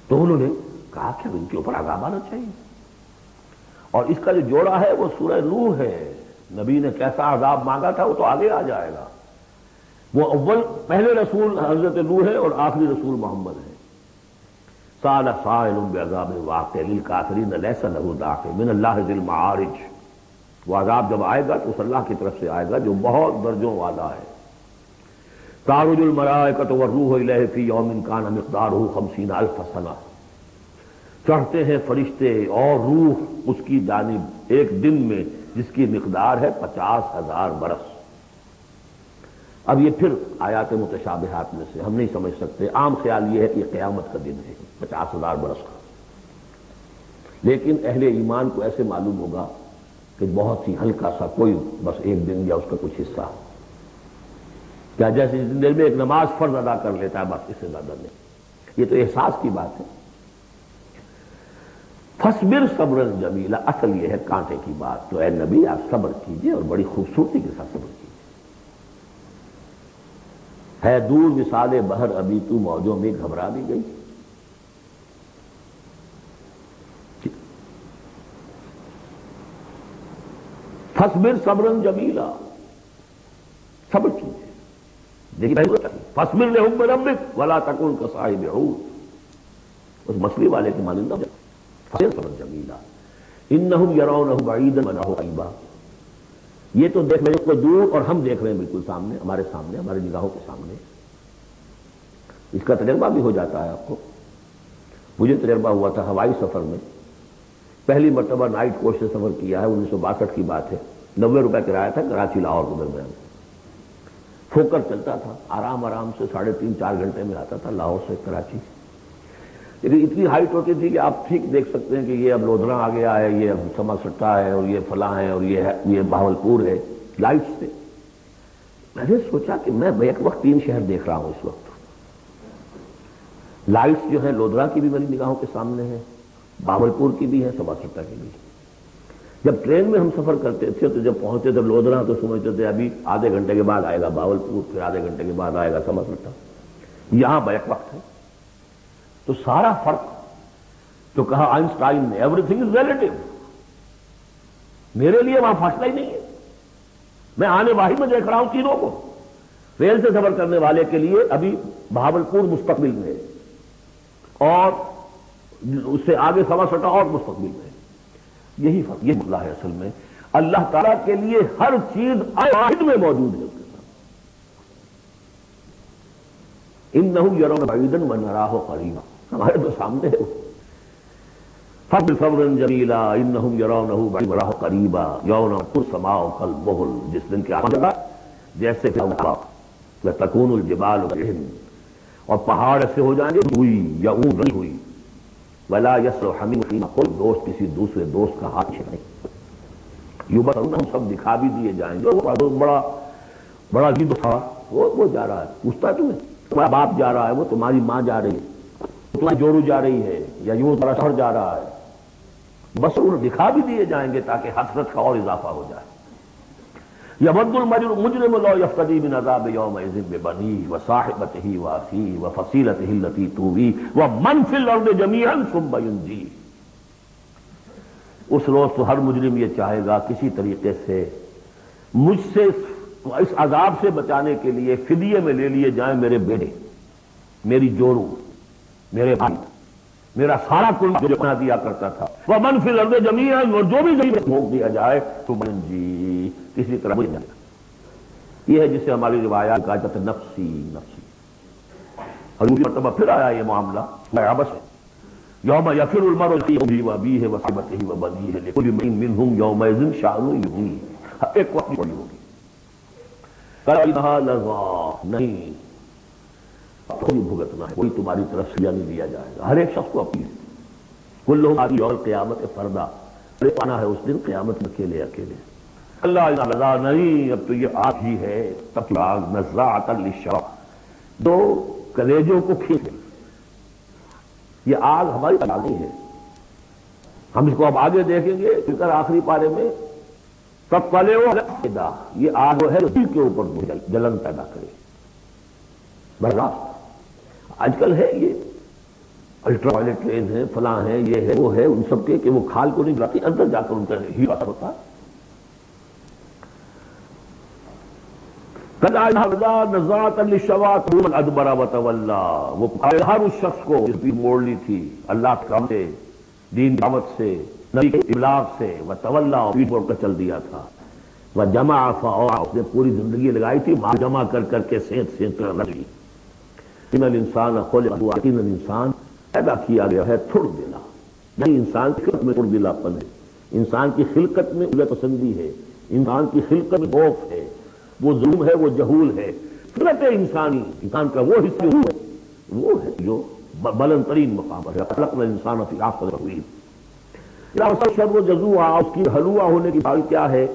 تو انہوں نے کہا کہ ان کے اوپر عذاب آنا چاہیے، اور اس کا جو جوڑا ہے وہ سورہ نوح ہے، نبی نے کیسا عذاب مانگا تھا وہ تو آگے آ جائے گا، وہ پہلے رسول حضرت نوح ہے اور آخری رسول محمد ہے۔ سأل سائل بعذاب واقع للکافرین لیس لہ دافع من اللہ ذی المعارج، وہ عذاب جب آئے گا تو اس اللہ کی طرف سے آئے گا جو بہت درجوں والا ہے۔ تعرج الملائکۃ والروح الیہ فی یوم کان مقدارہ 50,000 سنہ، چڑھتے ہیں فرشتے اور روح اس کی جانب ایک دن میں جس کی مقدار ہے 50,000 برس۔ اب یہ پھر آیات متشابہات میں سے ہم نہیں سمجھ سکتے، عام خیال یہ ہے کہ یہ قیامت کا دن ہے 50,000 برس کا، لیکن اہل ایمان کو ایسے معلوم ہوگا کہ بہت ہی ہلکا سا کوئی بس ایک دن یا اس کا کچھ حصہ، کیا جیسے اس دن میں ایک نماز فرض ادا کر لیتا ہے، بس اس سے زیادہ نہیں، یہ تو احساس کی بات ہے۔ فصبر صبرا جمیلا، اصل یہ ہے کانٹے کی بات، تو اے نبی آپ صبر کیجئے اور بڑی خوبصورتی کے ساتھ صبر کیجئے۔ ہے دور وصال بحر ابھی تو موجوں میں گھبرا بھی گئی، فصبر صبرا جمیلا، صبر کیجئے۔ دیکھیے فصبر لحکم ربک ولا تکن کصاحب حوت، اس مچھلی والے کی مانندہ صبر جمیلا، انہم یرونہ بعیدا ونراہ قریبا، یہ تو دیکھ رہے ہیں کو دور اور ہم دیکھ رہے ہیں بالکل سامنے، ہمارے سامنے، ہماری نگاہوں کے سامنے، اس کا تجربہ بھی ہو جاتا ہے آپ کو۔ مجھے تجربہ ہوا تھا ہوائی سفر میں، پہلی مرتبہ نائٹ کوچ سے سفر کیا ہے، 1962 کی بات ہے، 90 روپے کرایہ تھا کراچی لاہور کے درمیان، ٹھوکر چلتا تھا، آرام سے 3.5-4 گھنٹے میں آتا تھا لاہور سے کراچی، لیکن اتنی ہائٹ ہوتی تھی کہ آپ ٹھیک دیکھ سکتے ہیں کہ یہ اب لودھرا آ گیا ہے، یہ اب سما سٹا ہے، اور یہ فلاں ہے، اور یہ بہاولپور ہے، لائٹس سے۔ میں نے سوچا کہ میں ایک وقت 3 شہر دیکھ رہا ہوں اس وقت، لائٹس جو ہیں لودھرا کی بھی میری نگاہوں کے سامنے ہے، بہاولپور کی بھی ہے، سما سٹا کی بھی۔ جب ٹرین میں ہم سفر کرتے تھے تو جب پہنچتے تھے لودھرا تو سمجھتے تھے ابھی آدھے گھنٹے کے بعد آئے گا بہاولپور، پھر آدھے گھنٹے کے بعد آئے گا سما سٹا، یہاں بیک وقت ہے۔ تو سارا فرق جو کہا آئنسٹائن نے، ایوری تھنگ از ریلیٹو، میرے لیے وہاں فاصلہ ہی نہیں ہے، میں آنے واحد میں دیکھ رہا ہوں تینوں کو۔ ریل سے سفر کرنے والے کے لیے ابھی بہاولپور مستقبل میں ہے، اور اس سے آگے سوا سٹا اور مستقبل میں ہے، یہی فرق، یہ مسئلہ ہے اصل میں۔ اللہ تعالیٰ کے لیے ہر چیز واحد میں موجود ہے، انہم یرون بعیدا ونراہ قریبا، ہمارے تو سامنے ہے۔ فصبر صبرا جمیلا انہم یرونہ بعیدا ونراہ قریبا یوم السماء کالمہل، جس دن کیا ہوگا جیسے تکون الجبال کالعہن، اور پہاڑ ایسے ہو جائیں گے ہوئی یا اون رنگ ہوئی، ولا یصلح حمیم فیما، کوئی دوست کسی دوسرے دوست کا ہاتھ چھینے، یبصرون، ہم سب دکھا بھی دیے جائیں گے۔ وہ بڑا عجیب تھا، وہ جا رہا ہے، پوچھتا تمہیں، تمہارا باپ جا رہا ہے، وہ تمہاری ماں جا رہی ہے، تمہاری جورو جا رہی ہے، یا یوں تمہارا شوہر جا رہا ہے، بس انہیں دکھا بھی دیے جائیں گے تاکہ حسرت کا اور اضافہ ہو جائے۔ یود المجرم لو یفتدی من عذاب یومئذ ببنیہ وصاحبتہ واخیہ وفصیلتہ التی تؤویہ ومن فی الارض جمیعا ثم ینجیہ۔ اس روز تو ہر مجرم یہ چاہے گا کسی طریقے سے مجھ سے اس عذاب سے بچانے کے لیے فدیے میں لے لیے جائیں میرے بیٹے، میری جورو، میرے بھائی، میرا سارا کل جو بنا دیا کرتا تھا، ومن فی الارض جمیعا، اور جو بھی زمین میں پھونک دیا جائے تو جی کسی طرح مجھ جائے گا۔ یہ ہے جسے ہماری روایات کہا جاتا ہے نفسی نفسی، اور دوسری مرتبہ پھر آیا یہ معاملہ عبس ہے، یوم یفر المرء من اخیہ وابیہ وصاحبتہ وبنیہ لکل امرئ منہم یومئذ شأن یغنیہ۔ ایک وقت پڑی ہوگی نہیں کوئی بھگتنا ہے، کوئی تمہاری طرف سے نہیں دیا جائے گا، ہر ایک شخص کو اپنی کلہم آتی یوم القیامت فردا، پانا ہے اس دن قیامت میں اکیلے اکیلے۔ اللہ نہیں، اب تو یہ آگ ہی ہے، تب آگ نزاعۃ للشوا، جو کلیجوں کو کھینچ گئی۔ یہ آگ ہماری آگ نہیں ہے، ہم اس کو اب آگے دیکھیں گے فکر آخری پارے میں، تب پلے وہ یہ آگ ہے اسی کے اوپر جلن پیدا کرے۔ برداشت آج کل ہے یہ الٹرا وائلٹ ریز ہیں، فلاں ہیں، یہ ہے وہ ہے، ان سب کے کہ وہ کھال کو نہیں جاتی، اندر جا کر ان کا ہی اثر ہوتا ہے۔ نزاعۃ للشوا ثم ادبر وتولى، وہ ہر اس شخص کو جس کی موڑ لی تھی اللہ کے کام سے، دین دعوت سے، نبی کے ابلاغ سے، وتولى، پیٹ موڑ کر چل دیا تھا، وجمع فاوعى، اس نے پوری زندگی لگائی تھی مال جمع کر کر کے سینت سینت کر لگی۔ ان الانسان خلق هلوعا، ان انسان پیدا کیا گیا ہے تھوڑ دلا، یعنی انسان کی خلقت میں تھوڑ دلا پن ہے، انسان کی خلقت میں الہ پسندی ہے، انسان کی خلقت میں خوف ہے، وہ ظلم ہے، وہ جہول ہے۔ فطرت انسانی، انسان کا وہ حصہ وہ ہے جو بلند ترین مقام ہے، خلقنا الانسان فی احسن تقویم۔ شر و جزوعا، اس کی ہلوا ہونے کی حال کیا ہے؟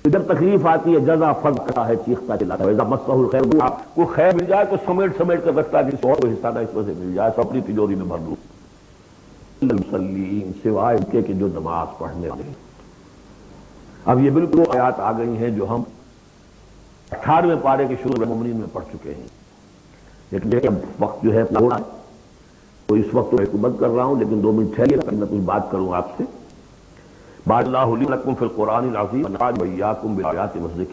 جب تکلیف آتی ہے جزا فرض کرتا ہے، چیختا چلاتا ہے، اذا مسہ الخیر دعا، کوئی خیر مل جائے تو سمیٹ سمیٹ کر رکھتا ہے کہ اور کو حصہ نہ اس میں سے مل جائے، سب اپنی تجوری میں بھر دوں۔ المصلین، سوائے ان کے کہ جو نماز پڑھنے والے۔ اب یہ بالکل آیات آ گئی ہیں جو ہم 18ویں پارے کے شروع مومنین میں پڑھ چکے ہیں، لیکن دیکھیں وقت جو ہے تھوڑا ہے تو اس وقت میں بند کر رہا ہوں، لیکن 2 منٹ ٹھہریے تاکہ میں کچھ بات کروں آپ سے۔ بارک اللہ لی ولکم فی القرآن العظیم ونفعني وإياكم بالآیات والذکر